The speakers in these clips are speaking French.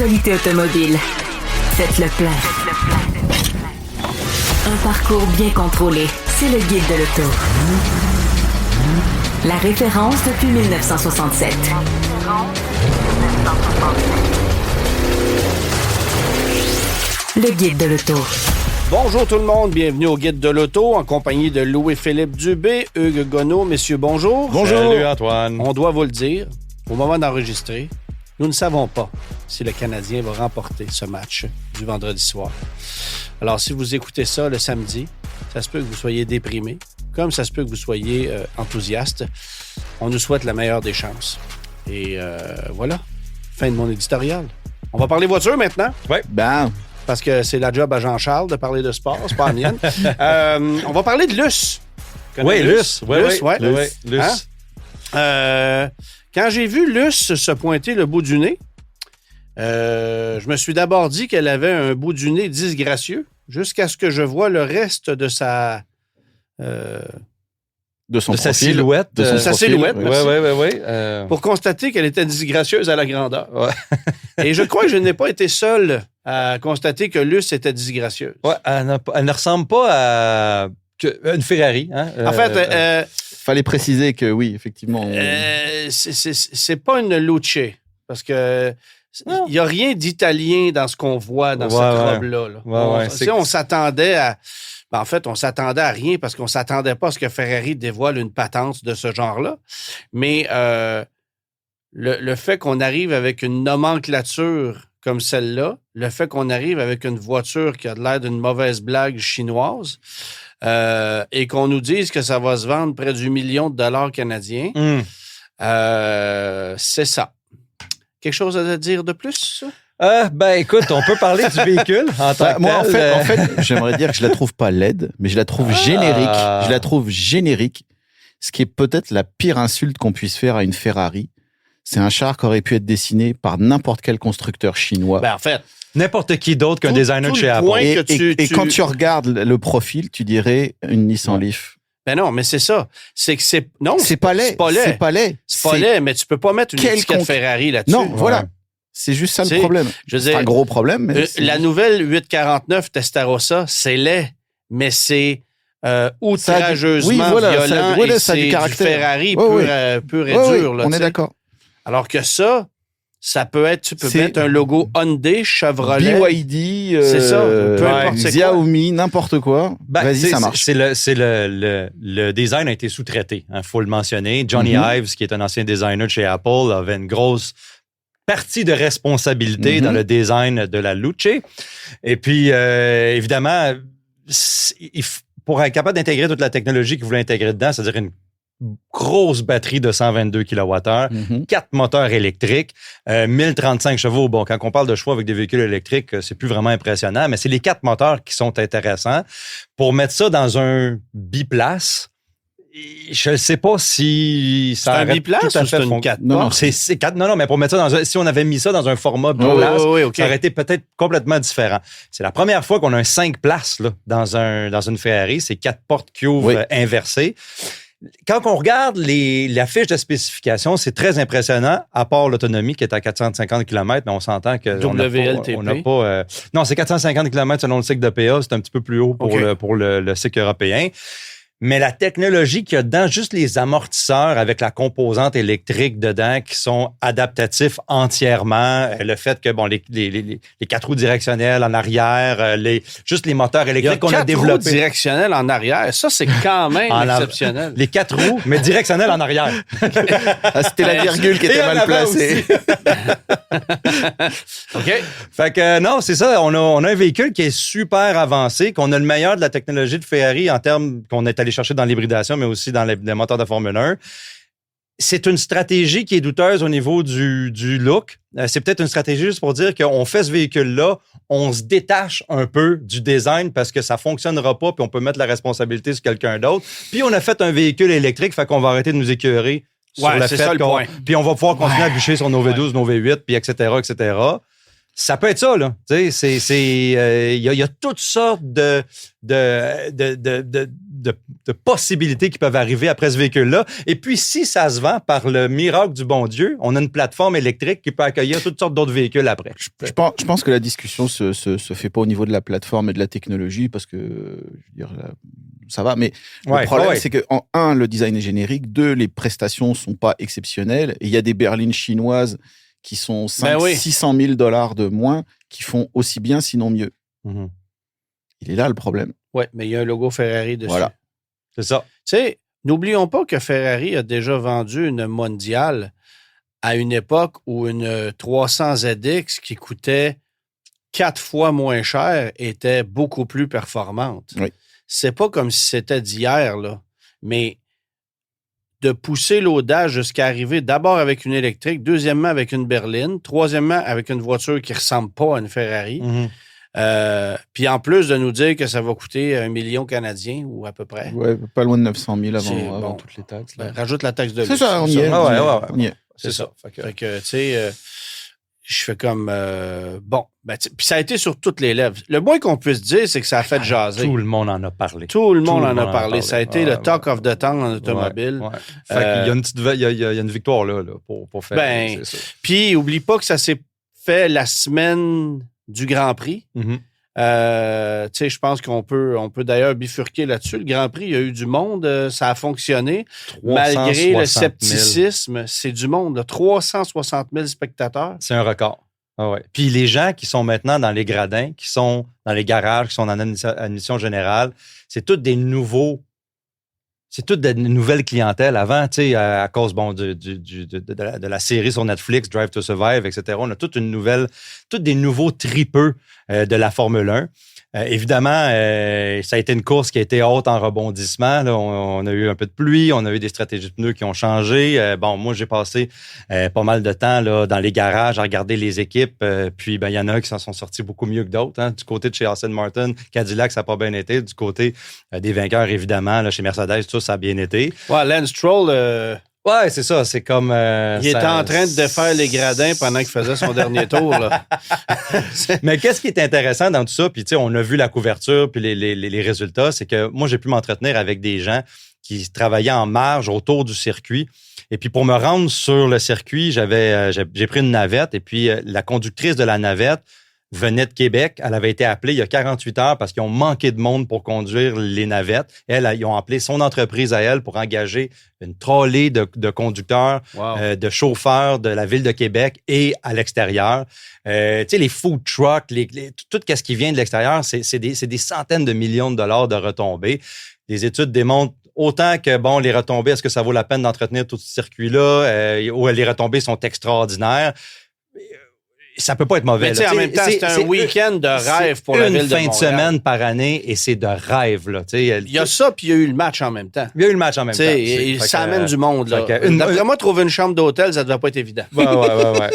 l'actualité automobile. Faites le plein. Un parcours bien contrôlé. C'est le Guide de l'auto. La référence depuis 1967. Le Guide de l'auto. Bonjour tout le monde, bienvenue au Guide de l'auto en compagnie de Louis-Philippe Dubé, Hugues Gonneau. Messieurs, bonjour. Bonjour. Salut Antoine. On doit vous le dire, au moment d'enregistrer, nous ne savons pas si le Canadien va remporter ce match du vendredi soir. Alors, si vous écoutez ça le samedi, ça se peut que vous soyez déprimé, comme ça se peut que vous soyez enthousiaste. On nous souhaite la meilleure des chances. Et voilà, fin de mon éditorial. On va parler voiture maintenant. Oui. Ben... Parce que c'est la job à Jean-Charles de parler de sport, c'est pas la mienne. On va parler de Luce. Oui, Luce. Luce. Luce. Quand j'ai vu Luce se pointer le bout du nez, je me suis d'abord dit qu'elle avait un bout du nez disgracieux, jusqu'à ce que je vois le reste de sa... De sa silhouette. De sa silhouette, Oui. Pour constater qu'elle était disgracieuse à la grandeur. Ouais. Et je crois que je n'ai pas été seul à constater que Luce était disgracieuse. Ouais, elle ne ressemble pas à une Ferrari. Hein? En fait... fallait préciser que oui, effectivement. C'est pas une Luce, parce que il n'y a rien d'italien dans ce qu'on voit dans cette robe-là. On s'attendait à... En fait, on s'attendait à rien parce qu'on s'attendait pas à ce que Ferrari dévoile une patente de ce genre-là. Mais le fait qu'on arrive avec une nomenclature comme celle-là, le fait qu'on arrive avec une voiture qui a l'air d'une mauvaise blague chinoise et qu'on nous dise que ça va se vendre près du $1 million canadien, c'est ça. Quelque chose à dire de plus, ça? Écoute, on peut parler du véhicule en tant que moi, tel. en fait, j'aimerais dire que je la trouve pas laide, mais je la trouve générique. Je la trouve générique, ce qui est peut-être la pire insulte qu'on puisse faire à une Ferrari. C'est un char qui aurait pu être dessiné par n'importe quel constructeur chinois. En fait, n'importe qui d'autre qu'un designer de chez Apple. Et quand tu regardes le profil, tu dirais une Nissan Leaf. Ben non, mais c'est ça. C'est que c'est... Non, c'est pas laid. C'est pas laid. C'est pas laid, mais tu peux pas mettre une étiquette Ferrari là-dessus. Non, voilà. C'est juste ça le problème. C'est un gros problème. Mais la nouvelle 849 Testarossa, c'est laid, mais c'est outrageusement violent et c'est du Ferrari pur et dur. Là, on est d'accord. Alors que ça peut être, tu peux mettre un logo Hyundai, Chevrolet. BYD, c'est ça, peu importe c'est Xiaomi, n'importe quoi. Vas-y, ça marche. Le design a été sous-traité, faut le mentionner. Johnny Ives, qui est un ancien designer de chez Apple, avait une grosse partie de responsabilité dans le design de la Luce. Et puis, évidemment, pour être capable d'intégrer toute la technologie qu'il voulait intégrer dedans, c'est-à-dire une grosse batterie de 122 kWh, 4 moteurs électriques, 1035 chevaux. Bon, quand on parle de chevaux avec des véhicules électriques, c'est plus vraiment impressionnant, mais c'est les 4 moteurs qui sont intéressants. Pour mettre ça dans un biplace, je ne sais pas si ça aurait un biplace ou c'est une 4 Non, c'est 4. Non, mais pour mettre ça si on avait mis ça dans un format biplace, ça aurait été peut-être complètement différent. C'est la première fois qu'on a un 5 places là, dans une Ferrari. C'est 4 portes qui ouvrent inversées. Quand on regarde la fiche de spécification, c'est très impressionnant, à part l'autonomie qui est à 450 km, mais on s'entend que on n'a pas... non, c'est 450 km selon le cycle de PA, c'est un petit peu plus haut pour le cycle européen. Mais la technologie qu'il y a dedans, juste les amortisseurs avec la composante électrique dedans qui sont adaptatifs entièrement, le fait que les 4 roues directionnelles en arrière, juste les moteurs électriques qu'on a développés. 4 roues directionnelles en arrière, ça c'est quand même exceptionnel. Les 4 roues, mais directionnelles en arrière. C'était la virgule qui était mal placée. OK. Fait que non, c'est ça, on a un véhicule qui est super avancé, qu'on a le meilleur de la technologie de Ferrari en termes qu'on est allé chercher dans l'hybridation, mais aussi dans les moteurs de Formule 1. C'est une stratégie qui est douteuse au niveau du look. C'est peut-être une stratégie juste pour dire qu'on fait ce véhicule-là, on se détache un peu du design parce que ça fonctionnera pas, puis on peut mettre la responsabilité sur quelqu'un d'autre. Puis on a fait un véhicule électrique, fait qu'on va arrêter de nous écœurer sur le fait qu'on... Puis on va pouvoir continuer à bûcher sur nos V12, nos V8, puis etc., etc. Ça peut être ça, là. Tu sais, il y a toutes sortes de de possibilités qui peuvent arriver après ce véhicule-là. Et puis, si ça se vend par le miracle du bon Dieu, on a une plateforme électrique qui peut accueillir toutes sortes d'autres véhicules après. Je pense que la discussion se fait pas au niveau de la plateforme et de la technologie parce que, je veux dire, ça va. Mais le problème, c'est que, un, le design est générique. Deux, les prestations sont pas exceptionnelles. Et il y a des berlines chinoises qui sont 600 000 $ de moins, qui font aussi bien, sinon mieux. Mm-hmm. Il est là le problème. Oui, mais il y a un logo Ferrari dessus. Voilà. C'est ça. Tu sais, n'oublions pas que Ferrari a déjà vendu une Mondiale à une époque où une 300 ZX qui coûtait 4 fois moins cher était beaucoup plus performante. Oui. C'est pas comme si c'était d'hier, là, mais de pousser l'audace jusqu'à arriver d'abord avec une électrique, deuxièmement avec une berline, troisièmement avec une voiture qui ressemble pas à une Ferrari. Mm-hmm. Puis en plus de nous dire que ça va coûter 1 million canadien ou à peu près. Ouais, pas loin de 900 000 avant toutes les taxes. Ben, rajoute la taxe de luxe. C'est ça, on y est. On y est. C'est ça. Fait que tu sais, je fais comme bon. Ben, puis ça a été sur toutes les lèvres. Le moins qu'on puisse dire, c'est que ça a fait jaser. Tout le monde en a parlé. Tout le monde en a parlé. Ça a été le talk of the town en automobile. Ouais. Fait qu'il y a une victoire là pour faire. Ben, puis oublie pas que ça s'est fait la semaine du Grand Prix. Mm-hmm. Tu sais, je pense qu'on peut d'ailleurs bifurquer là-dessus. Le Grand Prix, il y a eu du monde, ça a fonctionné. Malgré le scepticisme, c'est du monde. Là, 360 000 spectateurs. C'est un record. Ah ouais. Puis les gens qui sont maintenant dans les gradins, qui sont dans les garages, qui sont en admission générale, c'est tous des nouveaux. C'est toute des nouvelles clientèles. Avant, tu sais, à cause de la série sur Netflix, Drive to Survive, etc., on a tous des nouveaux tripeux de la Formule 1. Évidemment, ça a été une course qui a été haute en rebondissement. Là, on a eu un peu de pluie, on a eu des stratégies de pneus qui ont changé. Moi, j'ai passé pas mal de temps là, dans les garages à regarder les équipes. Puis, il y en a qui s'en sont sortis beaucoup mieux que d'autres. Hein. Du côté de chez Aston Martin, Cadillac, ça n'a pas bien été. Du côté des vainqueurs, évidemment, là, chez Mercedes, tout ça a bien été. Ouais, Lance Stroll... Ouais, c'est ça. C'est comme... il était en train de défaire les gradins pendant qu'il faisait son dernier tour. Là. Mais qu'est-ce qui est intéressant dans tout ça? Puis, tu sais, on a vu la couverture puis les résultats. C'est que moi, j'ai pu m'entretenir avec des gens qui travaillaient en marge autour du circuit. Et puis, pour me rendre sur le circuit, j'ai pris une navette. Et puis, la conductrice de la navette venait de Québec. Elle avait été appelée il y a 48 heures parce qu'ils ont manqué de monde pour conduire les navettes. Ils ont appelé son entreprise à elle pour engager une trolley de conducteurs, de chauffeurs de la Ville de Québec et à l'extérieur. Tu sais, les food trucks, tout ce qui vient de l'extérieur, c'est des centaines de millions de dollars de retombées. Les études démontrent autant que, les retombées, est-ce que ça vaut la peine d'entretenir tout ce circuit-là? Ou les retombées sont extraordinaires. Ça peut pas être mauvais. Mais en même temps, c'est un week-end de rêve pour la ville de Montréal. Une fin de semaine par année et c'est de rêve. Là. Il y a ça, puis il y a eu le match en même temps. Il y a eu le match en même temps. Ça amène du monde. D'après moi, trouver une chambre d'hôtel, ça ne devait pas être évident. Ouais.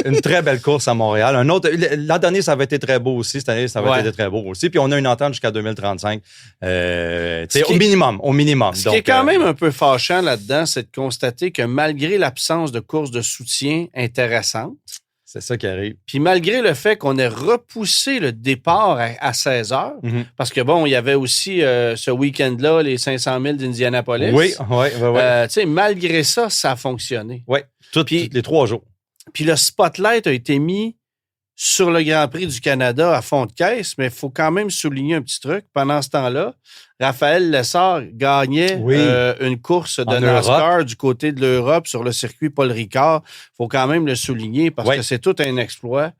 Une très belle course à Montréal. L'an dernier, ça avait été très beau aussi. Cette année, ça avait été très beau aussi. Puis on a une entente jusqu'à 2035. Au minimum. Ce qui est quand même un peu fâchant là-dedans, c'est de constater que malgré l'absence de courses de soutien intéressantes, c'est ça qui arrive. Puis malgré le fait qu'on ait repoussé le départ à 16 heures, parce que il y avait aussi ce week-end-là, les 500 000 d'Indianapolis. Oui. Tu sais, malgré ça, ça a fonctionné. Oui, tous les 3 jours. Puis le spotlight a été mis sur le Grand Prix du Canada à fond de caisse, mais il faut quand même souligner un petit truc. Pendant ce temps-là, Raphaël Lessard gagnait une course de NASCAR du côté de l'Europe sur le circuit Paul Ricard. Il faut quand même le souligner parce que c'est tout un exploit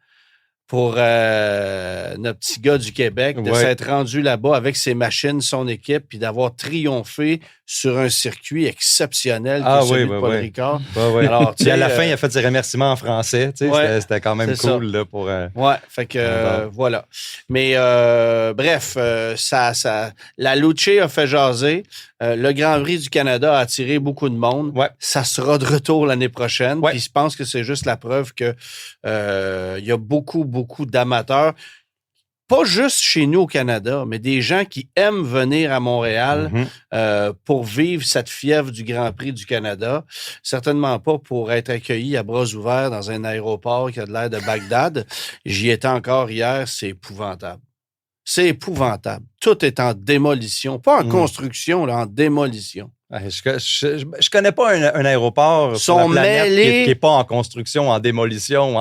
pour notre petit gars du Québec de s'être rendu là-bas avec ses machines, son équipe, puis d'avoir triomphé sur un circuit exceptionnel que celui de Paul Ricard. Alors, puis à la fin, il a fait ses remerciements en français. C'était quand même cool. Là, pour, fait que voilà. Mais bref, la Luce a fait jaser. Le Grand Prix du Canada a attiré beaucoup de monde. Ça sera de retour l'année prochaine. Puis je pense que c'est juste la preuve que il y a beaucoup d'amateurs, pas juste chez nous au Canada, mais des gens qui aiment venir à Montréal pour vivre cette fièvre du Grand Prix du Canada. Certainement pas pour être accueillis à bras ouverts dans un aéroport qui a de l'air de Bagdad. J'y étais encore hier, c'est épouvantable. C'est épouvantable. Tout est en démolition. Pas en construction, là, en démolition. Je connais pas un aéroport sur la planète qui n'est pas en construction, en démolition,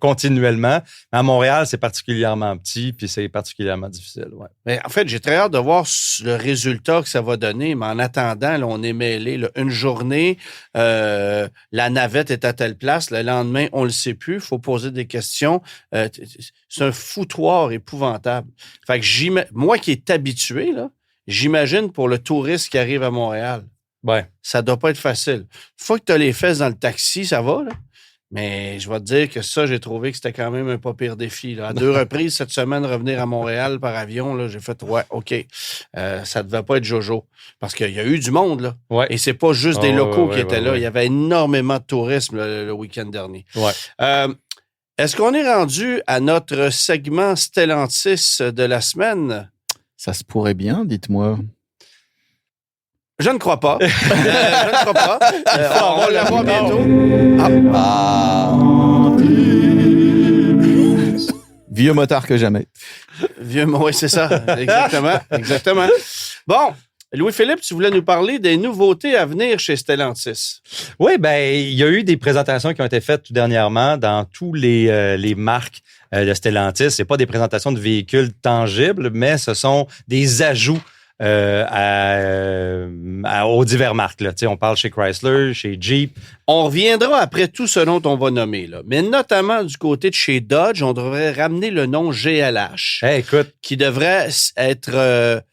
continuellement. Mais à Montréal, c'est particulièrement petit, puis c'est particulièrement difficile. Ouais. Mais en fait, j'ai très hâte de voir le résultat que ça va donner. Mais en attendant, là, on est mêlé. Là, une journée, la navette est à telle place. Le lendemain, on le sait plus. Il faut poser des questions. C'est un foutoir épouvantable. Fait que moi qui est habitué, là, j'imagine pour le touriste qui arrive à Montréal, ça doit pas être facile. Une fois que tu as les fesses dans le taxi, ça va, là. Mais je vais te dire que ça, j'ai trouvé que c'était quand même un pas pire défi. Là. À 2 reprises cette semaine, revenir à Montréal par avion, là, j'ai fait, OK, ça devait pas être Jojo. Parce qu'il y a eu du monde, là. Ouais. Et c'est pas juste des locaux qui étaient là. Il y avait énormément de tourisme le week-end dernier. Ouais. Est-ce qu'on est rendu à notre segment Stellantis de la semaine? Ça se pourrait bien, dites-moi. Je ne crois pas. Je ne crois pas. On va la voir bientôt. Vieux motard que jamais. Oui, c'est ça. Exactement. Bon, Louis-Philippe, tu voulais nous parler des nouveautés à venir chez Stellantis. Oui, il y a eu des présentations qui ont été faites tout dernièrement dans tous les marques de Stellantis. C'est pas des présentations de véhicules tangibles, mais ce sont des ajouts aux divers marques. Là. On parle chez Chrysler, chez Jeep. On reviendra après tout ce dont on va nommer. Là. Mais notamment du côté de chez Dodge, on devrait ramener le nom GLH. Écoute, qui devrait être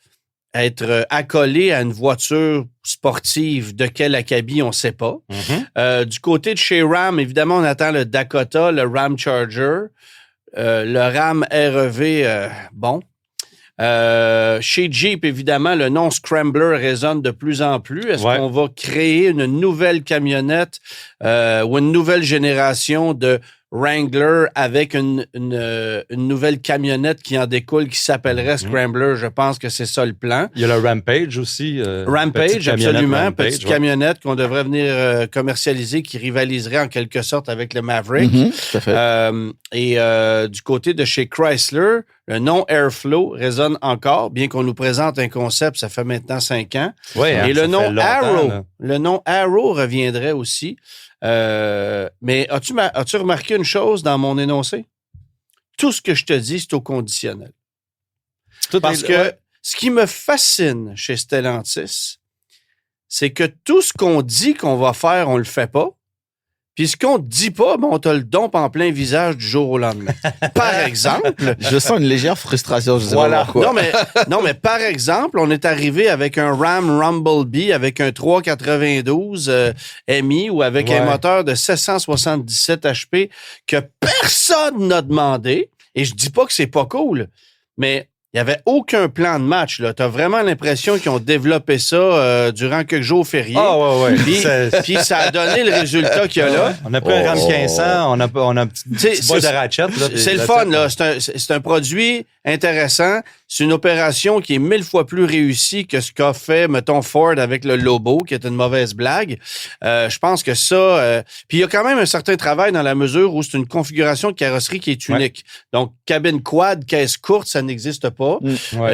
accolé à une voiture sportive de quel acabit, on ne sait pas. Mm-hmm. Du côté de chez Ram, évidemment, on attend le Dakota, le Ram Charger, le Ram REV, bon. Chez Jeep, évidemment, le nom Scrambler résonne de plus en plus. Est-ce qu'on va créer une nouvelle camionnette ou une nouvelle génération de Wrangler avec une nouvelle camionnette qui en découle, qui s'appellerait Scrambler? Je pense que c'est ça le plan. Il y a le Rampage aussi. Rampage, absolument. Petite camionnette qu'on devrait venir commercialiser, qui rivaliserait en quelque sorte avec le Maverick. Tout à fait. Et du côté de chez Chrysler, le nom Airflow résonne encore, bien qu'on nous présente un concept, ça fait maintenant 5 ans. Ouais, et le nom Arrow reviendrait aussi. Mais as-tu remarqué une chose dans mon énoncé? Tout ce que je te dis, c'est au conditionnel. Parce que ce qui me fascine chez Stellantis, c'est que tout ce qu'on dit qu'on va faire, on le fait pas. Puis ce qu'on ne dit pas, on te le dompe en plein visage du jour au lendemain. Par exemple... Je sens une légère frustration, je sais pas pourquoi. Non, mais par exemple, on est arrivé avec un Ram Rumblebee avec un 392 MI ou avec un moteur de 777 HP que personne n'a demandé. Et je dis pas que c'est pas cool, mais... Il n'y avait aucun plan de match. Tu as vraiment l'impression qu'ils ont développé ça durant quelques jours fériés. Puis ça a donné le résultat qu'il y a là. On a pris un Ram 1500, on a un petit bois de ratchet. C'est le fun. Là. C'est un produit intéressant. C'est une opération qui est 1000 fois plus réussie que ce qu'a fait, mettons, Ford avec le Lobo, qui est une mauvaise blague. Je pense que ça... Puis il y a quand même un certain travail dans la mesure où c'est une configuration de carrosserie qui est unique. Donc, cabine quad, caisse courte, ça n'existe pas.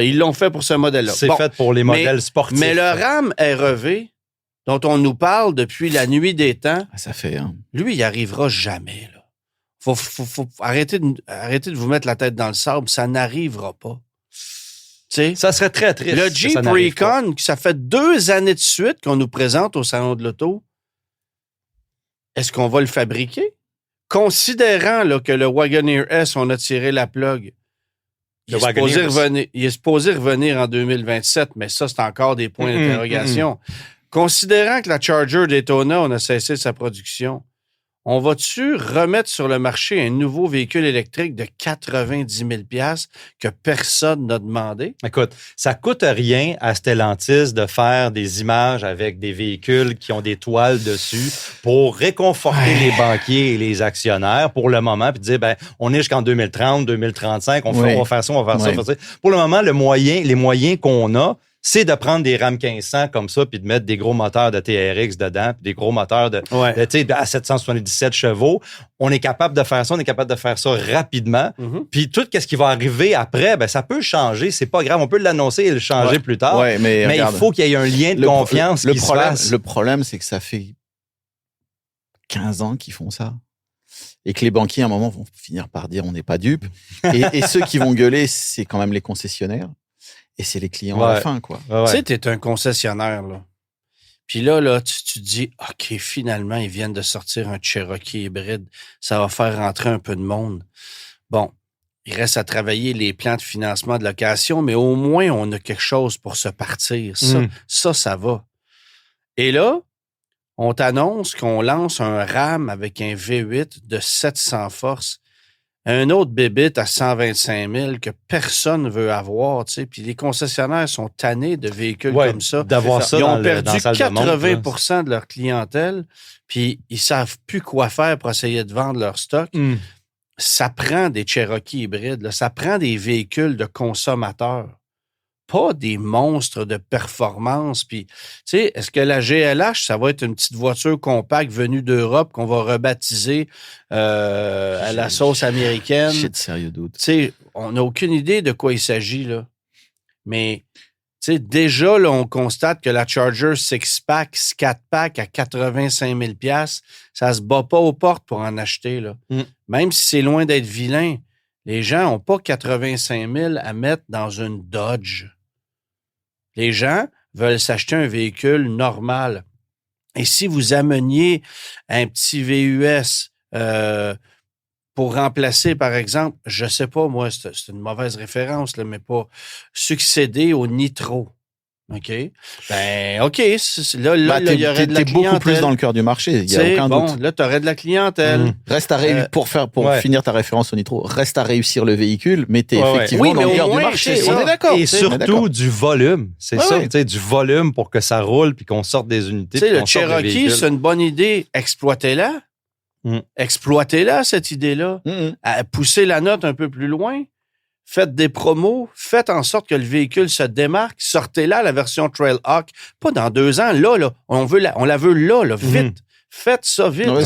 Ils l'ont fait pour ce modèle-là. C'est fait pour les modèles sportifs. Mais le Ram REV, dont on nous parle depuis la nuit des temps, ça fait, hein. Lui, il n'y arrivera jamais. Là. Faut arrêter de vous mettre la tête dans le sable. Ça n'arrivera pas. T'sais, ça serait très triste. Le Jeep Recon, ça fait 2 années de suite qu'on nous présente au Salon de l'Auto. Est-ce qu'on va le fabriquer? Considérant là, que le Wagoneer S, on a tiré la plug, il est supposé revenir en 2027, mais ça, c'est encore des points d'interrogation. Considérant que la Charger Daytona, on a cessé sa production, on va-tu remettre sur le marché un nouveau véhicule électrique de 90 000 $ que personne n'a demandé? Écoute, ça coûte rien à Stellantis de faire des images avec des véhicules qui ont des toiles dessus pour réconforter les banquiers et les actionnaires pour le moment, puis dire, on est jusqu'en 2030, 2035, on va faire ça, on va faire ça. Pour le moment, les moyens qu'on a, c'est de prendre des Ram 1500 comme ça puis de mettre des gros moteurs de TRX dedans, puis des gros moteurs à 777 chevaux. On est capable de faire ça, on est capable de faire ça rapidement. Puis tout ce qui va arriver après, ben ça peut changer, c'est pas grave, on peut l'annoncer et le changer plus tard. Ouais, mais regarde, il faut qu'il y ait un lien de confiance qui se fasse. Le problème, c'est que ça fait 15 ans qu'ils font ça. Et que les banquiers, à un moment, vont finir par dire on n'est pas dupes. Et ceux qui vont gueuler, c'est quand même les concessionnaires. Et c'est les clients à la fin, quoi. Tu sais, t'es un concessionnaire, là. Puis là, tu te dis, OK, finalement, ils viennent de sortir un Cherokee hybride. Ça va faire rentrer un peu de monde. Bon, il reste à travailler les plans de financement de location, mais au moins, on a quelque chose pour se partir. Ça va. Et là, on t'annonce qu'on lance un RAM avec un V8 de 700 forces. Un autre bébite à 125 000 que personne ne veut avoir, tu sais. Puis les concessionnaires sont tannés de véhicules comme ça. D'avoir ça. Ils ont perdu 80% de leur clientèle, puis ils savent plus quoi faire pour essayer de vendre leur stock. Ça prend des Cherokee hybrides, là. Ça prend des véhicules de consommateurs, pas des monstres de performance. Puis, tu sais, est-ce que la GLH, ça va être une petite voiture compacte venue d'Europe qu'on va rebaptiser à la sauce américaine? J'ai de sérieux doutes. Tu sais, on n'a aucune idée de quoi il s'agit, là. Mais, tu sais, déjà, là, on constate que la Charger 6-pack, 4-pack à 85 000 $, ça se bat pas aux portes pour en acheter, là. Même si c'est loin d'être vilain, les gens n'ont pas 85 000 à mettre dans une Dodge. Les gens veulent s'acheter un véhicule normal. Et si vous ameniez un petit VUS pour remplacer, par exemple, je sais pas, moi, c'est une mauvaise référence, là, mais pas succéder au Nitro. OK? Ben, OK. Là, il y aurait de la clientèle. T'es beaucoup plus dans le cœur du marché. Il n'y a aucun doute. Là, tu aurais de la clientèle. Reste à pour finir ta référence au Nitro, reste à réussir le véhicule, mais t'es effectivement dans le cœur du marché. On est d'accord. Et surtout du volume. C'est ça, tu sais, du volume pour que ça roule puis qu'on sorte des unités. Tu sais, le Cherokee, c'est une bonne idée. Exploitez-la. Exploitez-la, cette idée-là. Poussez la note un peu plus loin. Faites des promos, faites en sorte que le véhicule se démarque, sortez-la, la version Trailhawk, pas dans 2 ans, là, on la veut là, vite. Faites ça vite. Ouais,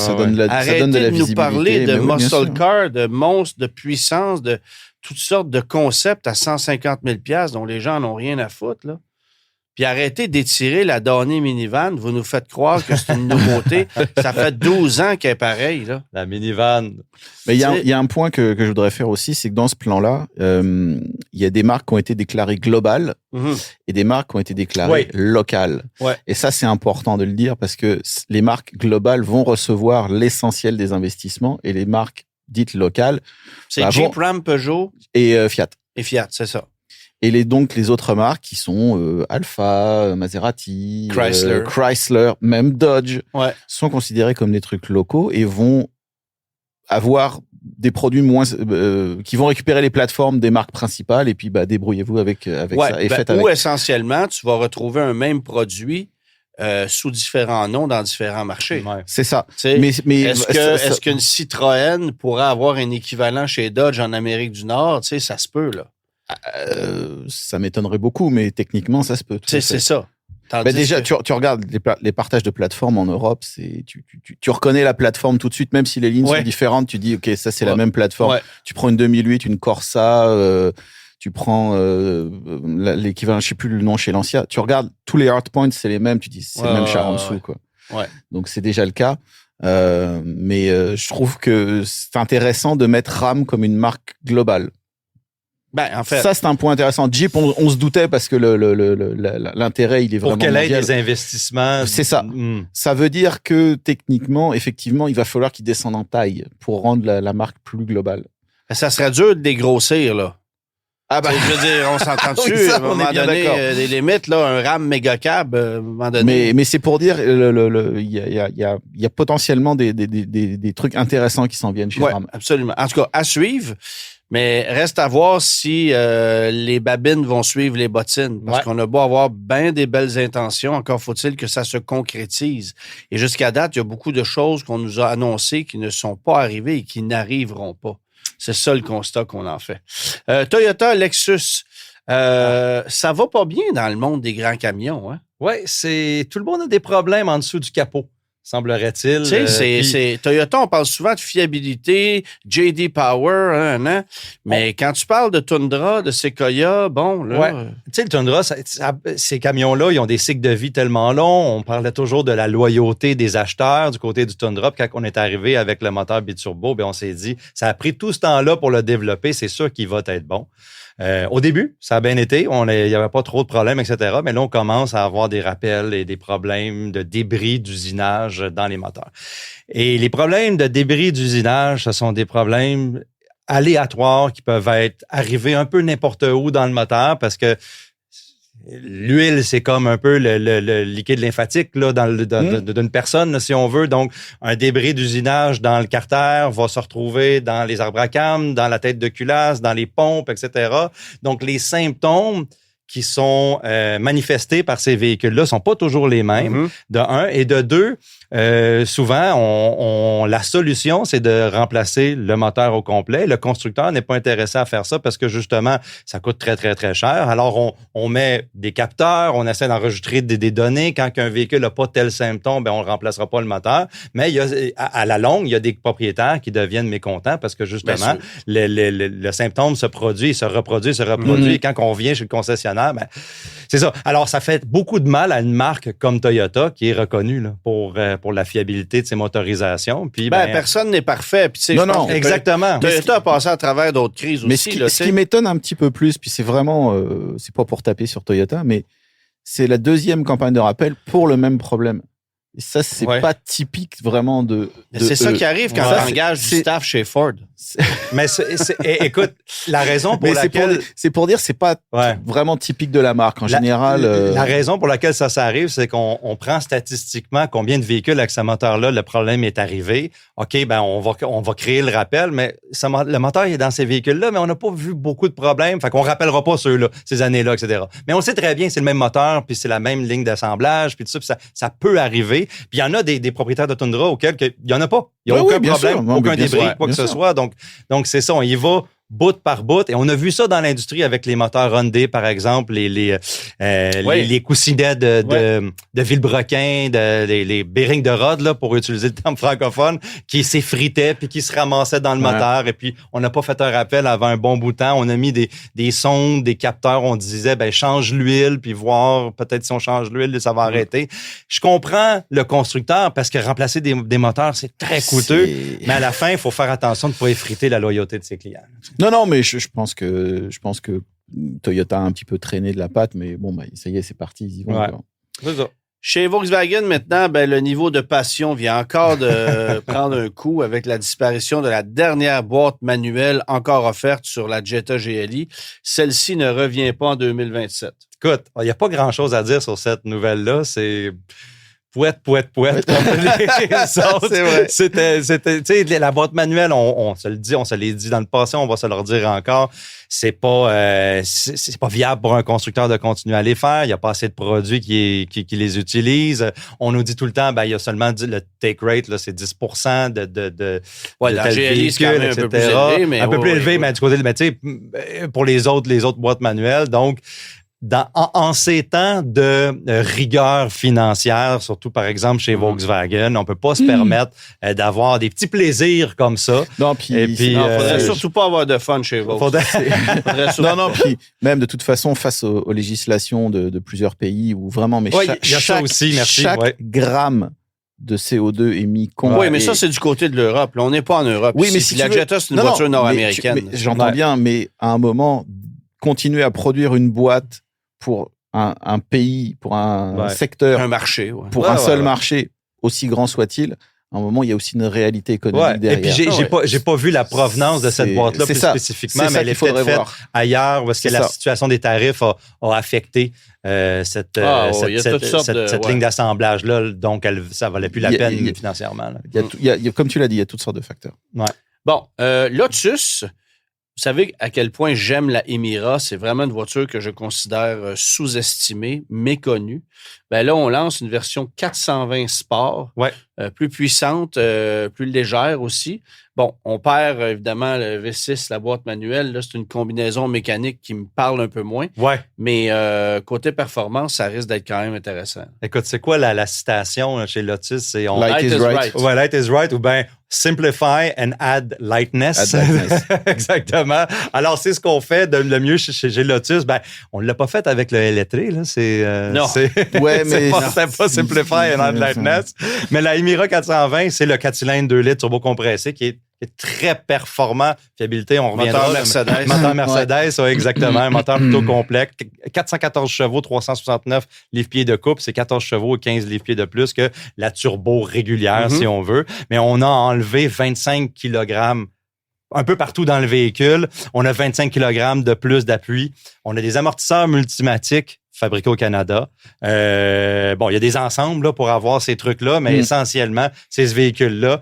Arrêtez de nous parler de muscle car, de monstres, de puissance, de toutes sortes de concepts à 150 000 $ dont les gens n'ont rien à foutre, là. Puis arrêtez d'étirer la donnée minivan. Vous nous faites croire que c'est une nouveauté. Ça fait 12 ans qu'elle est pareille, là. La minivan. Mais il y a un point que je voudrais faire aussi, c'est que dans ce plan-là, il y a des marques qui ont été déclarées globales et des marques qui ont été déclarées locales. Et ça, c'est important de le dire parce que les marques globales vont recevoir l'essentiel des investissements et les marques dites locales... C'est Jeep, Ram, Peugeot et Fiat. Et Fiat, c'est ça. Et donc, les autres marques qui sont Alfa, Maserati, Chrysler, même Dodge, sont considérées comme des trucs locaux et vont avoir des produits moins qui vont récupérer les plateformes des marques principales et puis débrouillez-vous avec ça. Et ou essentiellement, tu vas retrouver un même produit sous différents noms dans différents marchés. C'est ça. Mais est-ce qu'une Citroën pourrait avoir un équivalent chez Dodge en Amérique du Nord? Tu sais, ça se peut, là. Ça m'étonnerait beaucoup, mais techniquement, ça se peut. C'est ça. Déjà, tu regardes les partages de plateformes en Europe, tu reconnais la plateforme tout de suite, même si les lignes sont différentes, tu dis, OK, ça, c'est la même plateforme. Tu prends une 2008, une Corsa, tu prends l'équivalent, je sais plus le nom chez Lancia, tu regardes tous les hardpoints, c'est les mêmes, tu dis, c'est le même char en dessous, quoi. Donc, c'est déjà le cas. Mais je trouve que c'est intéressant de mettre RAM comme une marque globale. En fait, ça, c'est un point intéressant. Jeep, on se doutait parce que l'intérêt, il est vraiment mondial. Pour qu'elle ait des investissements. C'est ça. Ça veut dire que techniquement, effectivement, il va falloir qu'ils descendent en taille pour rendre la marque plus globale. Ça serait dur de dégrossir, là. Je veux dire, on s'entend dessus. À un moment donné, les limites, là, un RAM méga cab, à un moment donné. Mais c'est pour dire, il y a potentiellement des trucs intéressants qui s'en viennent chez RAM. Absolument. En tout cas, à suivre. Mais reste à voir si les babines vont suivre les bottines. Parce qu'on a beau avoir bien des belles intentions, encore faut-il que ça se concrétise. Et jusqu'à date, il y a beaucoup de choses qu'on nous a annoncées qui ne sont pas arrivées et qui n'arriveront pas. C'est ça le constat qu'on en fait. Toyota Lexus Ça va pas bien dans le monde des grands camions, hein? Oui, tout le monde a des problèmes en dessous du capot, semblerait-il. Tu sais, Toyota, on parle souvent de fiabilité, J.D. Power, mais quand tu parles de Tundra, de Sequoia, bon, là... Ouais. Tu sais, le Tundra, ces camions-là, ils ont des cycles de vie tellement longs. On parlait toujours de la loyauté des acheteurs du côté du Tundra. Puis quand on est arrivé avec le moteur biturbo, on s'est dit, ça a pris tout ce temps-là pour le développer. C'est sûr qu'il va être bon. Au début, ça a bien été. Il n'y avait pas trop de problèmes, etc. Mais là, on commence à avoir des rappels et des problèmes de débris d'usinage dans les moteurs. Et les problèmes de débris d'usinage, ce sont des problèmes aléatoires qui peuvent être arrivés un peu n'importe où dans le moteur parce que l'huile, c'est comme un peu le liquide lymphatique là, d'une personne, là, si on veut. Donc, un débris d'usinage dans le carter va se retrouver dans les arbres à cames, dans la tête de culasse, dans les pompes, etc. Donc, les symptômes qui sont manifestés par ces véhicules-là sont pas toujours les mêmes, de un. Et de deux, souvent, la solution, c'est de remplacer le moteur au complet. Le constructeur n'est pas intéressé à faire ça parce que, justement, ça coûte très, très, très cher. Alors, on met des capteurs, on essaie d'enregistrer des données. Quand un véhicule n'a pas tel symptôme, on ne remplacera pas le moteur. Mais à la longue, il y a des propriétaires qui deviennent mécontents parce que, justement, le symptôme se produit, se reproduit. Et quand on vient chez le concessionnaire, c'est ça. Alors, ça fait beaucoup de mal à une marque comme Toyota qui est reconnue là, pour la fiabilité de ses motorisations. Puis, personne n'est parfait. Puis, non, exactement. Toyota a passé à travers d'autres crises mais aussi. Ce qui m'étonne un petit peu plus, puis c'est vraiment, c'est pas pour taper sur Toyota, mais c'est la deuxième campagne de rappel pour le même problème. Et ça, c'est pas typique vraiment de c'est ça qui arrive quand on engage du staff chez Ford. Mais écoute, la raison pour laquelle... C'est pour dire, c'est pas vraiment typique de la marque. En général... La raison pour laquelle ça arrive, c'est qu'on prend statistiquement combien de véhicules avec ce moteur-là, le problème est arrivé. OK, on va créer le rappel, mais le moteur est dans ces véhicules-là, mais on n'a pas vu beaucoup de problèmes. Fait qu'on rappellera pas ceux-là, ces années-là, etc. Mais on sait très bien, c'est le même moteur, puis c'est la même ligne d'assemblage, puis tout ça, puis ça peut arriver. Puis il y en a des propriétaires de Tundra auxquels il n'y en a pas. Il n'y a aucun problème, aucun débris, quoi que ce soit. Donc, c'est ça, on y va bout par bout. Et on a vu ça dans l'industrie avec les moteurs Hyundai, par exemple, les coussinets de Villebrequin, les bearings de rod, là, pour utiliser le terme francophone, qui s'effritaient puis qui se ramassaient dans le moteur. Et puis, on n'a pas fait un rappel avant un bon bout de temps. On a mis des sondes, des capteurs. On disait, change l'huile, puis voir peut-être si on change l'huile, ça va arrêter. Je comprends le constructeur parce que remplacer des moteurs, c'est très coûteux. Mais à la fin, il faut faire attention de ne pas effriter la loyauté de ses clients. Non, mais je pense que Toyota a un petit peu traîné de la patte, mais bon, ça y est, c'est parti, ils y vont. C'est ça. Chez Volkswagen, maintenant, le niveau de passion vient encore de prendre un coup avec la disparition de la dernière boîte manuelle encore offerte sur la Jetta GLI. Celle-ci ne revient pas en 2027. Écoute, il n'y a pas grand-chose à dire sur cette nouvelle-là. C'est... Pouette, comme les autres. C'est vrai. C'était, tu sais, la boîte manuelle, on se le dit, on se l'est dit dans le passé, on va se le redire encore. C'est pas viable pour un constructeur de continuer à les faire. Il n'y a pas assez de produits qui les utilisent. On nous dit tout le temps, il y a seulement le take rate, là, c'est 10% de la GLI, c'est quand même un peu plus élevé, mais. Un peu plus élevé, mais du côté, tu sais, pour les autres boîtes manuelles. Donc, en ces temps de rigueur financière, surtout par exemple chez Volkswagen, on peut pas se permettre d'avoir des petits plaisirs comme ça. Non, puis faudrait surtout pas avoir de fun chez Volkswagen. Non, puis même de toute façon, face aux législations de plusieurs pays où vraiment, chaque gramme de CO2 émis contre. Oui, mais ça, c'est du côté de l'Europe. Là, on n'est pas en Europe. Oui, mais si la Jetta, c'est une voiture nord-américaine. J'entends bien, mais à un moment, continuer à produire une boîte pour un pays, pour un secteur, un marché, pour un seul marché, aussi grand soit-il, à un moment, il y a aussi une réalité économique derrière. Et puis, j'ai pas vu la provenance de cette boîte-là plus spécifiquement, mais elle est peut-être faite ailleurs parce que la situation des tarifs a affecté cette ligne d'assemblage-là. Donc, ça valait plus la peine financièrement. Comme tu l'as dit, il y a toutes sortes de facteurs. Ouais. Bon, Lotus Vous savez à quel point j'aime la Emira. C'est vraiment une voiture que je considère sous-estimée, méconnue. Ben là, on lance une version 420 Sport, plus puissante, plus légère aussi. Bon, on perd évidemment le V6, la boîte manuelle. Là, c'est une combinaison mécanique qui me parle un peu moins. Ouais. Mais côté performance, ça risque d'être quand même intéressant. Écoute, c'est quoi la citation chez Lotus? C'est Light is right. Ouais, light is right, ou bien simplify and add lightness. Exactement. Alors, c'est ce qu'on fait de le mieux chez Lotus. Ben, on ne l'a pas fait avec le Electré, là. Non. Ouais, mais c'est pas simplify and add lightness. Mais la Emira 420, c'est le 4 cylindres 2 litres turbo-compressé qui est très performant. Fiabilité, on reviendra. Moteur Mercedes. Moteur Mercedes, ouais, exactement. Un moteur plutôt complet. 414 chevaux, 369 livres-pieds de couple. C'est 14 chevaux et 15 livres-pieds de plus que la turbo régulière, si on veut. Mais on a enlevé 25 kg un peu partout dans le véhicule. On a 25 kg de plus d'appui. On a des amortisseurs multimatiques fabriqués au Canada. Bon, il y a des ensembles là, pour avoir ces trucs-là, mais essentiellement, c'est ce véhicule-là.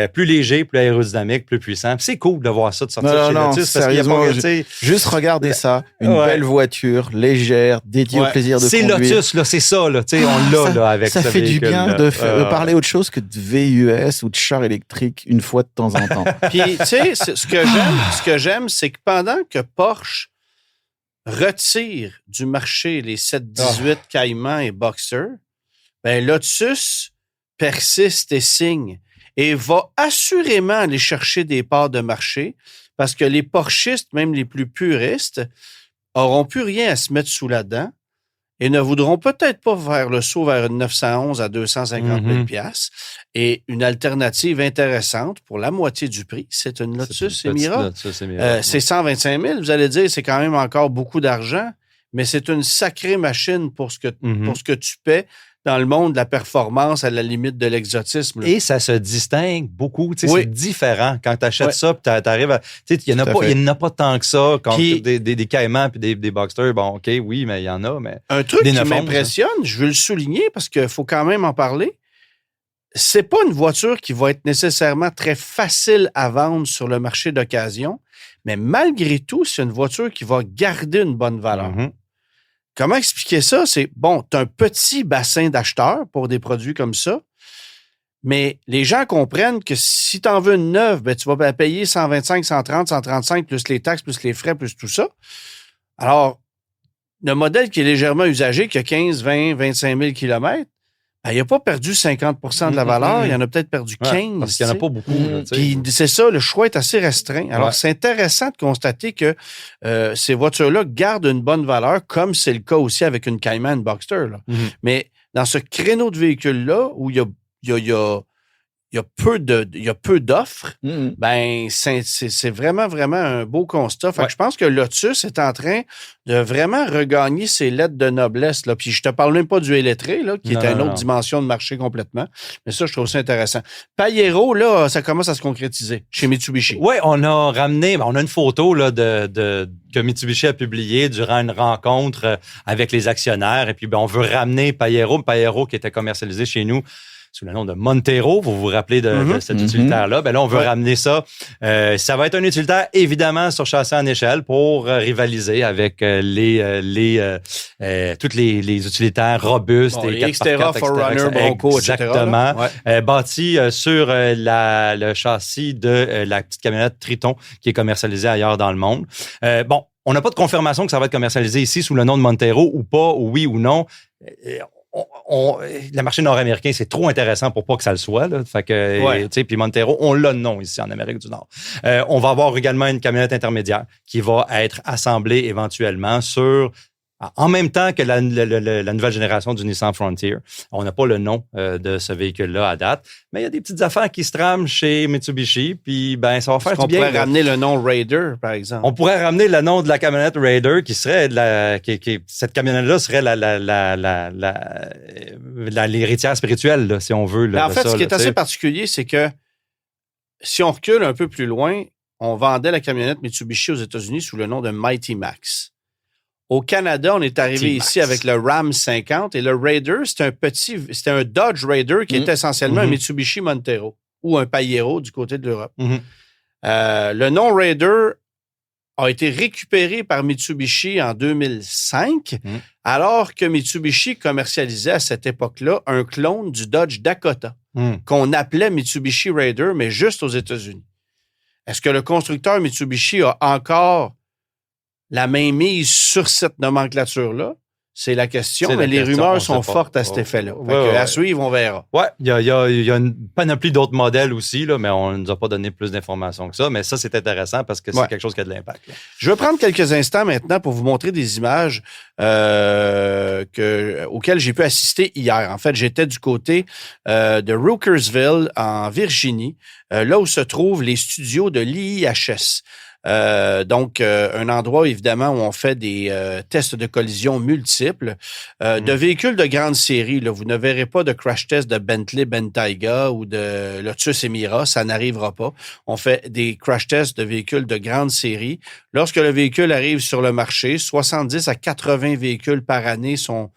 Plus léger, plus aérodynamique, plus puissant. Puis c'est cool de voir ça, de sortir chez Lotus. Sérieusement, juste regardez ça. Une belle voiture, légère, dédiée au plaisir de conduire. C'est Lotus, là, c'est ça. Là, on l'a là, avec ça ce fait véhicule, du bien de parler autre chose que de VUS ou de char électrique une fois de temps en temps. Puis, tu sais, ce que j'aime, c'est que pendant que Porsche retire du marché les 718 Cayman et Boxster, ben Lotus persiste et signe et va assurément aller chercher des parts de marché parce que les Porschistes, même les plus puristes, auront plus rien à se mettre sous la dent et ne voudront peut-être pas faire le saut vers une 911 à 250 000 $. Et une alternative intéressante pour la moitié du prix, c'est une Lotus Emira. C'est 125 000. Vous allez dire, c'est quand même encore beaucoup d'argent, mais c'est une sacrée machine pour ce que tu paies dans le monde de la performance à la limite de l'exotisme. Là. Et ça se distingue beaucoup. C'est différent. Quand tu achètes ça, puis tu arrives à... Il n'y en a pas tant que ça. Quand des Cayman puis des Boxster, bon, OK, oui, mais il y en a. Mais un truc qui m'impressionne, je veux le souligner parce qu'il faut quand même en parler, c'est pas une voiture qui va être nécessairement très facile à vendre sur le marché d'occasion, mais malgré tout, c'est une voiture qui va garder une bonne valeur. Comment expliquer ça? C'est, bon, tu as un petit bassin d'acheteurs pour des produits comme ça, mais les gens comprennent que si tu en veux une neuve, ben, tu vas payer 125, 130, 135, plus les taxes, plus les frais, plus tout ça. Alors, le modèle qui est légèrement usagé, qui a 15, 20, 25 000 km, ben, il n'a pas perdu 50 % de la valeur, il en a peut-être perdu 15. Parce qu'il n'y en a pas beaucoup. Puis c'est ça, le choix est assez restreint. Alors, c'est intéressant de constater que ces voitures-là gardent une bonne valeur, comme c'est le cas aussi avec une Cayman Boxster. Là. Mais dans ce créneau de véhicules-là, où il y a peu d'offres, ben c'est vraiment, vraiment un beau constat. Fait que je pense que Lotus est en train de vraiment regagner ses lettres de noblesse. Là. Puis je te parle même pas du Electré, là, qui est une autre dimension de marché complètement. Mais ça, je trouve ça intéressant. Pajero, là, ça commence à se concrétiser chez Mitsubishi. Oui, on a ramené, on a une photo là, que Mitsubishi a publiée durant une rencontre avec les actionnaires. Et puis, on veut ramener Pajero qui était commercialisé chez nous sous le nom de Montero, vous vous rappelez de cet utilitaire-là. Ben là, on veut ramener ça. Ça va être un utilitaire, évidemment, sur châssis en échelle pour rivaliser avec tous les utilitaires robustes. Bon, les Xterra, Forerunner, Bronco, exactement. Bâti sur le châssis de la petite camionnette Triton qui est commercialisée ailleurs dans le monde. On n'a pas de confirmation que ça va être commercialisé ici sous le nom de Montero ou pas, ou oui ou non. Le marché nord-américain, c'est trop intéressant pour pas que ça le soit. Là. Fait que, puis Montero, on l'a non ici en Amérique du Nord. On va avoir également une camionnette intermédiaire qui va être assemblée éventuellement en même temps que la nouvelle génération du Nissan Frontier. On n'a pas le nom de ce véhicule-là à date, mais il y a des petites affaires qui se trament chez Mitsubishi, puis ça va faire du bien. On pourrait ramener le nom Raider, par exemple. On pourrait ramener le nom de la camionnette Raider, qui serait cette camionnette-là serait l'héritière spirituelle, là, si on veut. Là, en fait, ce qui est assez particulier, c'est que si on recule un peu plus loin, on vendait la camionnette Mitsubishi aux États-Unis sous le nom de Mighty Max. Au Canada, on est arrivé ici avec le Ram 50 et le Raider, c'était un Dodge Raider qui était essentiellement un Mitsubishi Montero ou un Pajero du côté de l'Europe. Le nom Raider a été récupéré par Mitsubishi en 2005, alors que Mitsubishi commercialisait à cette époque-là un clone du Dodge Dakota, qu'on appelait Mitsubishi Raider, mais juste aux États-Unis. Est-ce que le constructeur Mitsubishi a encore la main mise sur cette nomenclature-là? C'est la question, mais les rumeurs sont fortes à cet effet-là. À suivre, on verra. Oui, il y a une panoplie d'autres modèles aussi, là, mais on ne nous a pas donné plus d'informations que ça. Mais ça, c'est intéressant parce que c'est quelque chose qui a de l'impact. Là. Je vais prendre quelques instants maintenant pour vous montrer des images auxquelles j'ai pu assister hier. En fait, j'étais du côté de Rookersville, en Virginie, là où se trouvent les studios de l'IIHS. Donc, un endroit, évidemment, où on fait des tests de collision multiples. De véhicules de grande série, là, vous ne verrez pas de crash test de Bentley Bentayga ou de Lotus Emira, ça n'arrivera pas. On fait des crash tests de véhicules de grande série. Lorsque le véhicule arrive sur le marché, 70 à 80 véhicules par année sont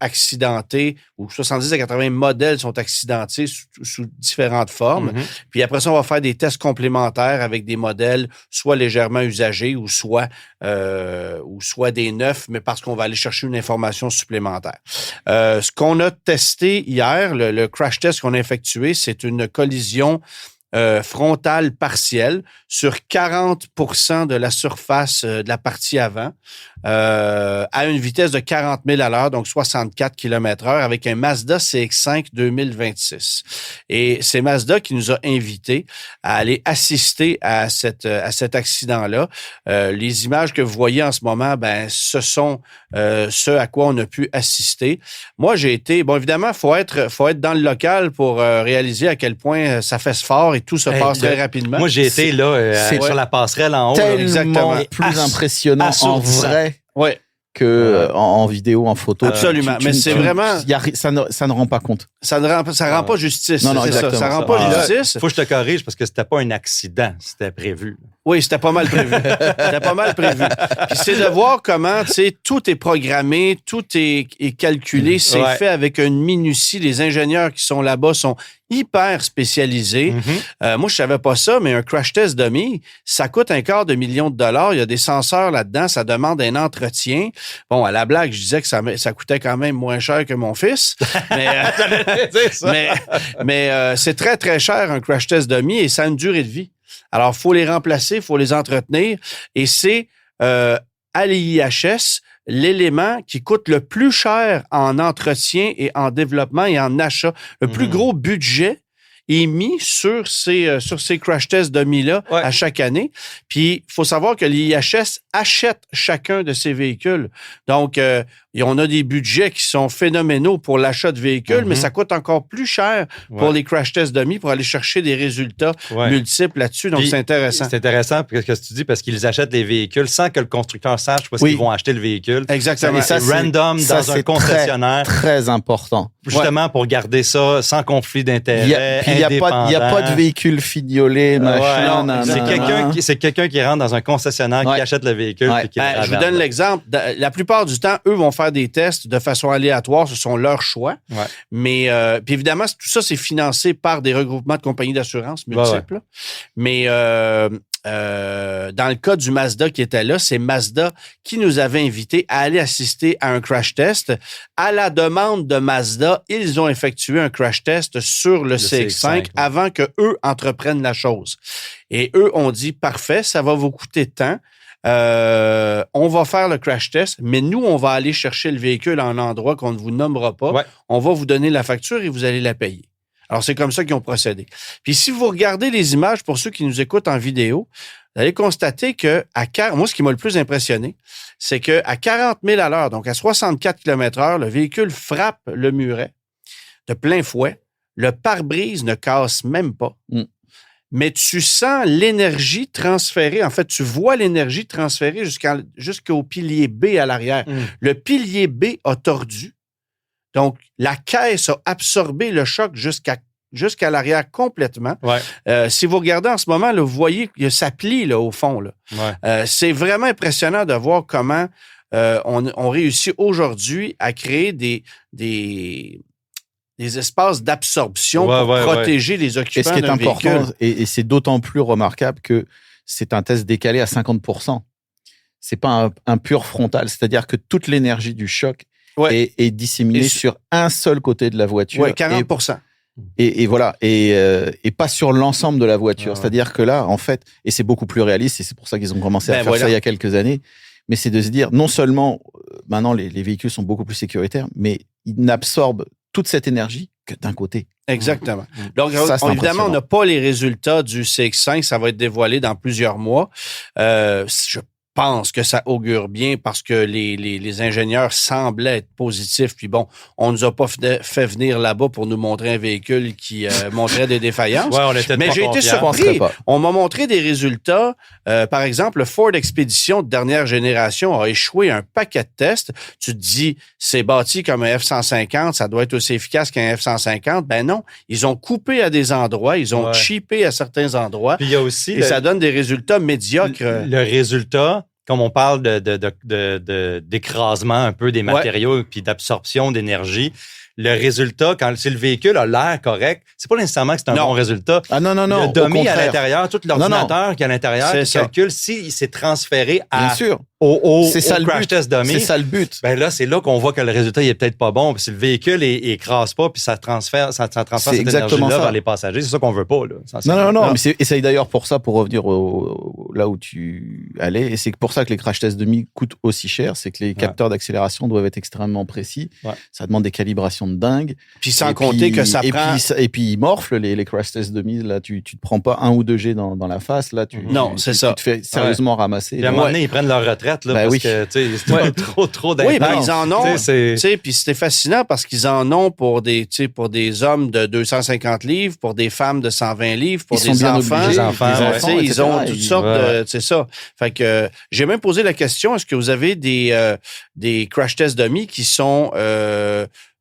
accidentés, ou 70 à 80 modèles sont accidentés sous différentes formes. Puis après ça, on va faire des tests complémentaires avec des modèles soit légèrement usagés ou soit des neufs, mais parce qu'on va aller chercher une information supplémentaire. Ce qu'on a testé hier, le crash test qu'on a effectué, c'est une collision frontale partielle sur 40% de la surface de la partie avant à une vitesse de 40 000 à l'heure, donc 64 km/h, avec un Mazda CX-5 2026. Et c'est Mazda qui nous a invités à aller assister à cet accident-là. Les images que vous voyez en ce moment, ce sont ce à quoi on a pu assister. Moi, j'ai été... Bon, évidemment, faut être dans le local pour réaliser à quel point ça fesse fort et tout se passe très rapidement. Moi, j'ai été là sur la passerelle en haut. Tellement plus impressionnant en vrai que en vidéo, en photo. Absolument. Mais c'est vraiment... Ça ne rend pas compte. Ça rend pas justice. Non, exactement. Ça rend pas justice. Faut que je te corrige parce que c'était pas un accident, c'était prévu. Oui, c'était pas mal prévu. Puis c'est de voir comment, tu sais, tout est programmé, tout est calculé, c'est fait avec une minutie. Les ingénieurs qui sont là-bas sont hyper spécialisés. Moi, je savais pas ça, mais un crash test dummy, ça coûte $250,000. Il y a des senseurs là-dedans, ça demande un entretien. Bon, à la blague, je disais que ça coûtait quand même moins cher que mon fils. Mais c'est très, très cher, un crash test dummy, et ça a une durée de vie. Alors, il faut les remplacer, il faut les entretenir. Et c'est à l'IIHS l'élément qui coûte le plus cher en entretien et en développement et en achat. Le plus gros budget est mis sur ces crash tests dummy-là à chaque année. Puis, il faut savoir que l'IIHS achète chacun de ces véhicules. Donc, on a des budgets qui sont phénoménaux pour l'achat de véhicules, mais ça coûte encore plus cher pour les crash tests dummy pour aller chercher des résultats multiples là-dessus. Donc, c'est intéressant. C'est intéressant ce que tu dis parce qu'ils achètent les véhicules sans que le constructeur sache où est-ce qu'ils vont acheter le véhicule. Exactement. Et ça, c'est random dans un concessionnaire. Très important. Justement pour garder ça sans conflit d'intérêt. Il n'y a pas de véhicule fignolé, machin. C'est quelqu'un qui rentre dans un concessionnaire qui achète le véhicule. Je vous donne l'exemple. La plupart du temps, eux vont faire des tests de façon aléatoire. Ce sont leurs choix. Mais puis évidemment, tout ça, c'est financé par des regroupements de compagnies d'assurance multiples. Mais dans le cas du Mazda qui était là, c'est Mazda qui nous avait invités à aller assister à un crash test. À la demande de Mazda, ils ont effectué un crash test sur le CX-5 avant que eux entreprennent la chose. Et eux ont dit, parfait, ça va vous coûter tant. On va faire le crash test, mais nous, on va aller chercher le véhicule à un endroit qu'on ne vous nommera pas. On va vous donner la facture et vous allez la payer. Alors, c'est comme ça qu'ils ont procédé. Puis, si vous regardez les images, pour ceux qui nous écoutent en vidéo, vous allez constater que, moi, ce qui m'a le plus impressionné, c'est qu'à 40 000 à l'heure, donc à 64 km/h, le véhicule frappe le muret de plein fouet. Le pare-brise ne casse même pas. Mais tu sens l'énergie transférée. En fait, tu vois l'énergie transférée jusqu'au pilier B à l'arrière. Le pilier B a tordu. Donc, la caisse a absorbé le choc jusqu'à l'arrière complètement. Si vous regardez en ce moment, là, vous voyez que ça plie là, au fond. Là. C'est vraiment impressionnant de voir comment on réussit aujourd'hui à créer des espaces d'absorption pour protéger les occupants d'un véhicule. Et ce qui est important, et c'est d'autant plus remarquable que c'est un test décalé à 50%. C'est pas un pur frontal. C'est-à-dire que toute l'énergie du choc est disséminée sur un seul côté de la voiture. Oui, 40%. Et voilà. Et pas sur l'ensemble de la voiture. C'est-à-dire que là, en fait, et c'est beaucoup plus réaliste, et c'est pour ça qu'ils ont commencé à faire ça il y a quelques années, mais c'est de se dire, non seulement, maintenant, les véhicules sont beaucoup plus sécuritaires, mais ils n'absorbent toute cette énergie que d'un côté. Exactement. Donc, évidemment, on n'a pas les résultats du CX-5. Ça va être dévoilé dans plusieurs mois. Je pense que ça augure bien parce que les ingénieurs semblaient être positifs. Puis bon, on nous a pas fait venir là-bas pour nous montrer un véhicule qui montrait des défaillances. Ouais, on était mais j'ai été surpris. On m'a montré des résultats. Par exemple, le Ford Expedition de dernière génération a échoué un paquet de tests. Tu te dis, c'est bâti comme un F-150, ça doit être aussi efficace qu'un F-150. Ben non, ils ont coupé à des endroits, ils ont cheapé à certains endroits. Puis il y a aussi et ça donne des résultats médiocres. Le résultat, comme on parle d'écrasement un peu des matériaux puis d'absorption d'énergie, le résultat, si le véhicule a l'air correct, c'est pas nécessairement que c'est un bon résultat. Ah non. Le dummy à l'intérieur, tout l'ordinateur qui est à l'intérieur, qui calcule s'il s'est transféré au crash test dummy. C'est ça le but. Ben là, c'est là qu'on voit que le résultat il est peut-être pas bon. Puis si le véhicule écrase pas, puis ça transfère cette énergie-là vers les passagers, c'est ça qu'on veut pas. Là, non. Mais c'est d'ailleurs pour ça, pour revenir là où tu allais, et c'est pour ça que les crash tests dummy coûtent aussi cher, c'est que les capteurs d'accélération doivent être extrêmement précis. Ouais. Ça demande des calibrations de dingue. Puis sans compter que ça prend... Et puis ils morflent les crash tests dummy. Là, tu te prends pas 1 ou 2 G dans la face. Là, tu te fais sérieusement ramasser. Puis à un moment donné, ils prennent leur retraite là, parce que c'est trop d'impact. Oui, mais ils en ont. Puis c'était fascinant parce qu'ils en ont pour des hommes de 250 livres, pour des femmes de 120 livres, pour des enfants. Ils ont toutes sortes de... C'est ça. Fait que j'ai même posé la question, est-ce que vous avez des crash tests dummy qui sont...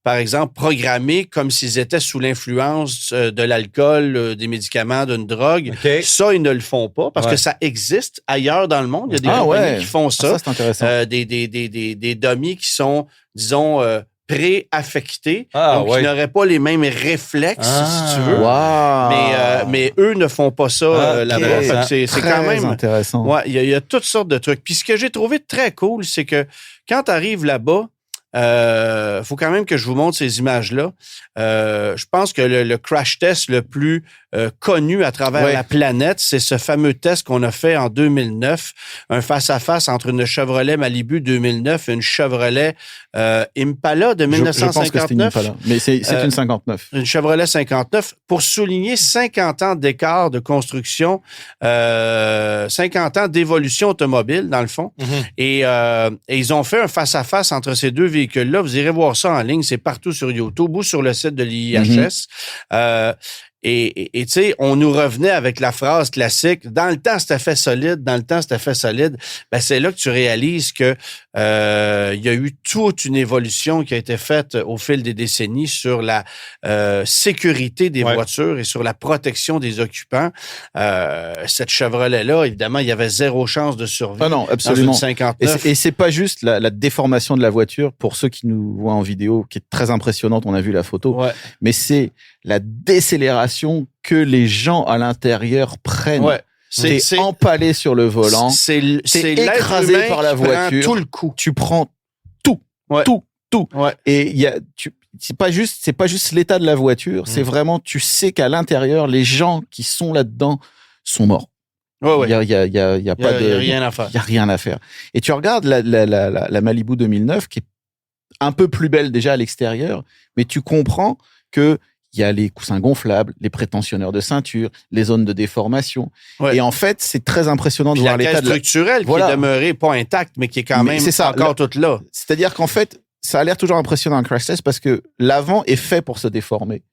par exemple, programmés comme s'ils étaient sous l'influence de l'alcool, des médicaments, d'une drogue. Okay. Ça, ils ne le font pas parce que ça existe ailleurs dans le monde. Il y a des compagnies qui font ça. Ça, c'est intéressant. Des dummies qui sont, disons, pré-affectés, donc qui n'auraient pas les mêmes réflexes, si tu veux. Wow. Mais eux ne font pas ça là-bas. C'est quand même intéressant. Ouais, il y a toutes sortes de trucs. Puis ce que j'ai trouvé très cool, c'est que quand tu arrives là-bas, faut quand même que je vous montre ces images-là. Je pense que le crash test le plus connu à travers la planète, c'est ce fameux test qu'on a fait en 2009, un face-à-face entre une Chevrolet Malibu 2009 et une Chevrolet Impala de 1959. Je pense que c'était une Impala, mais c'est une 59. Une Chevrolet 59 pour souligner 50 ans d'écart de construction, 50 ans d'évolution automobile, dans le fond. Et ils ont fait un face-à-face entre ces deux véhicules-là. Vous irez voir ça en ligne, c'est partout sur YouTube ou sur le site de l'IIHS. Et tu sais, on nous revenait avec la phrase classique, dans le temps, c'était fait solide, dans le temps, c'était fait solide. Ben, c'est là que tu réalises que il y a eu toute une évolution qui a été faite au fil des décennies sur la sécurité des voitures et sur la protection des occupants. Cette Chevrolet-là, évidemment, il y avait zéro chance de survie. Ah non, absolument. Dans une 59. Et c'est pas juste la déformation de la voiture, pour ceux qui nous voient en vidéo, qui est très impressionnante, on a vu la photo, mais c'est la décélération que les gens à l'intérieur prennent. C'est empalé sur le volant. C'est écrasé par la voiture. Tout le coup. Tu prends tout. Tout. Et c'est pas juste l'état de la voiture. C'est vraiment, tu sais qu'à l'intérieur, les gens qui sont là-dedans sont morts. Il y a rien à faire. Il y a rien à faire. Et tu regardes la Malibu 2009 qui est un peu plus belle déjà à l'extérieur, mais tu comprends que il y a les coussins gonflables, les prétensionneurs de ceinture, les zones de déformation. Et en fait, c'est très impressionnant de voir l'état structurelle qui est demeurée pas intacte, mais qui est quand même encore toute là. C'est-à-dire qu'en fait, ça a l'air toujours impressionnant en crash test parce que l'avant est fait pour se déformer.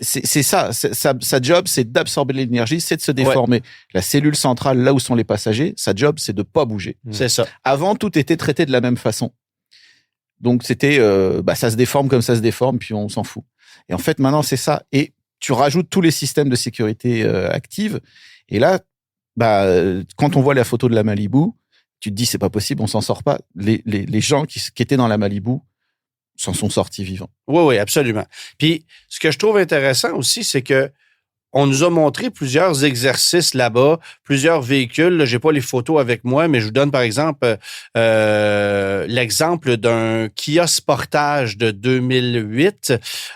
C'est ça. Sa job, c'est d'absorber l'énergie, c'est de se déformer. La cellule centrale, là où sont les passagers, sa job, c'est de pas bouger. C'est ça. Avant, tout était traité de la même façon. Donc, c'était, ça se déforme comme ça se déforme, puis on s'en fout. Et en fait, maintenant, c'est ça. Et tu rajoutes tous les systèmes de sécurité actifs. Et là, quand on voit la photo de la Malibu, tu te dis, c'est pas possible, on s'en sort pas. Les gens qui étaient dans la Malibu s'en sont sortis vivants. Oui, absolument. Puis, ce que je trouve intéressant aussi, c'est que on nous a montré plusieurs exercices là-bas, plusieurs véhicules. Je n'ai pas les photos avec moi, mais je vous donne par exemple l'exemple d'un Kia Sportage de 2008.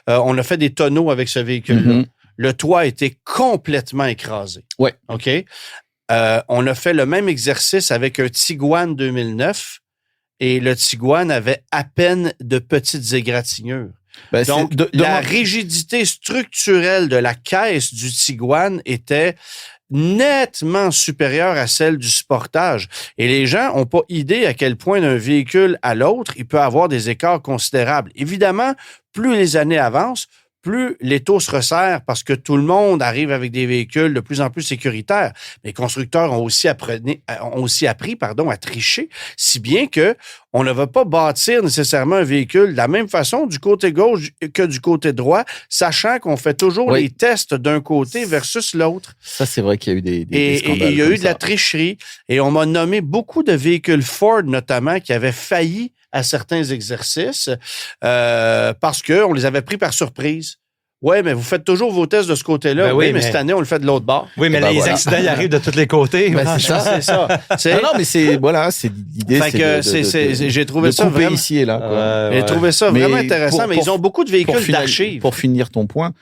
On a fait des tonneaux avec ce véhicule-là. Mm-hmm. Le toit a été complètement écrasé. Ouais. OK? On a fait le même exercice avec un Tiguan 2009 et le Tiguan avait à peine de petites égratignures. Ben, donc, la rigidité structurelle de la caisse du Tiguan était nettement supérieure à celle du Sportage. Et les gens n'ont pas idée à quel point d'un véhicule à l'autre, il peut avoir des écarts considérables. Évidemment, plus les années avancent, plus l'étau se resserre parce que tout le monde arrive avec des véhicules de plus en plus sécuritaires. Les constructeurs ont aussi appris à tricher, si bien que on ne va pas bâtir nécessairement un véhicule de la même façon du côté gauche que du côté droit, sachant qu'on fait toujours les tests d'un côté versus l'autre. Ça, c'est vrai qu'il y a eu des scandales. Et il y a eu de la tricherie. Et on m'a nommé beaucoup de véhicules Ford, notamment, qui avaient failli à certains exercices parce qu'on les avait pris par surprise. Oui, mais vous faites toujours vos tests de ce côté-là. Ben oui, mais cette année, on le fait de l'autre bord. Oui, mais les accidents, ils arrivent de tous les côtés. Ben, c'est ça. Non, mais c'est l'idée. J'ai trouvé ça vraiment ici et là. J'ai trouvé ça vraiment intéressant, mais ils ont beaucoup de véhicules d'archives. Pour finir ton point,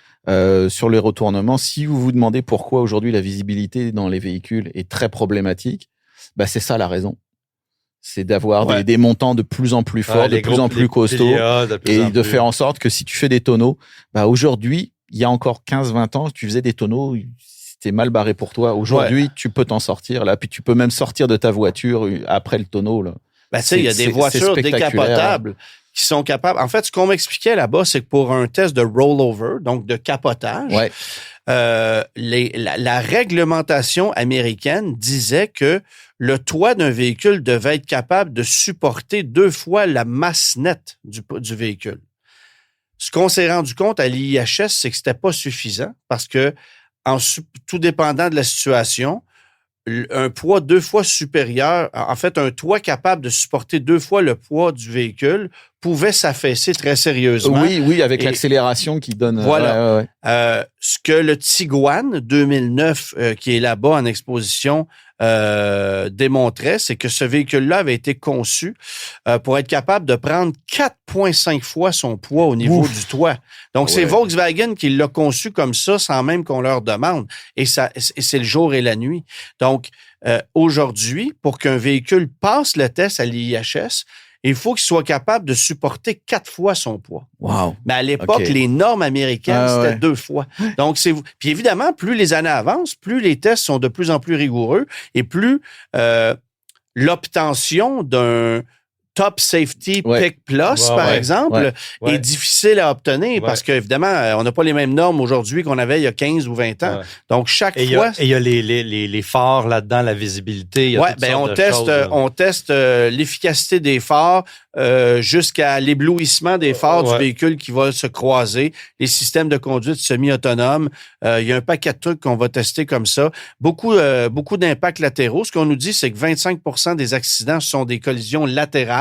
sur les retournements, si vous vous demandez pourquoi aujourd'hui la visibilité dans les véhicules est très problématique, bah c'est ça la raison. C'est d'avoir des montants de plus en plus forts, de plus en plus costauds, et de faire en sorte que si tu fais des tonneaux, bah aujourd'hui, il y a encore 15-20 ans, tu faisais des tonneaux, c'était mal barré pour toi. Aujourd'hui, tu peux t'en sortir, là, puis tu peux même sortir de ta voiture après le tonneau, là. Ben, tu sais, il y a des voitures décapotables qui sont capables. En fait, ce qu'on m'expliquait là-bas, c'est que pour un test de rollover, donc de capotage, la réglementation américaine disait que le toit d'un véhicule devait être capable de supporter 2 fois la masse nette du véhicule. Ce qu'on s'est rendu compte à l'IIHS, c'est que c'était pas suffisant parce que, tout dépendant de la situation, un poids 2 fois supérieur, en fait, un toit capable de supporter 2 fois le poids du véhicule pouvait s'affaisser très sérieusement. Oui, avec l'accélération qui donne... Voilà. Ce que le Tiguan 2009, qui est là-bas en exposition, démontrait, c'est que ce véhicule-là avait été conçu pour être capable de prendre 4,5 fois son poids au niveau du toit. Donc, c'est Volkswagen qui l'a conçu comme ça sans même qu'on leur demande. Et c'est le jour et la nuit. Donc, aujourd'hui, pour qu'un véhicule passe le test à l'IIHS, il faut qu'il soit capable de supporter 4 fois son poids. Wow. Mais à l'époque, les normes américaines, c'était 2 fois. Donc, puis évidemment, plus les années avancent, plus les tests sont de plus en plus rigoureux et plus l'obtention d'un Top Safety Pick Plus, par exemple, est difficile à obtenir parce qu'évidemment, on n'a pas les mêmes normes aujourd'hui qu'on avait il y a 15 ou 20 ans. Donc, chaque fois... Et il y a les phares là-dedans, la visibilité. On teste l'efficacité des phares jusqu'à l'éblouissement des phares du véhicule qui va se croiser, les systèmes de conduite semi-autonomes. Il y a un paquet de trucs qu'on va tester comme ça. Beaucoup d'impacts latéraux. Ce qu'on nous dit, c'est que 25% des accidents sont des collisions latérales.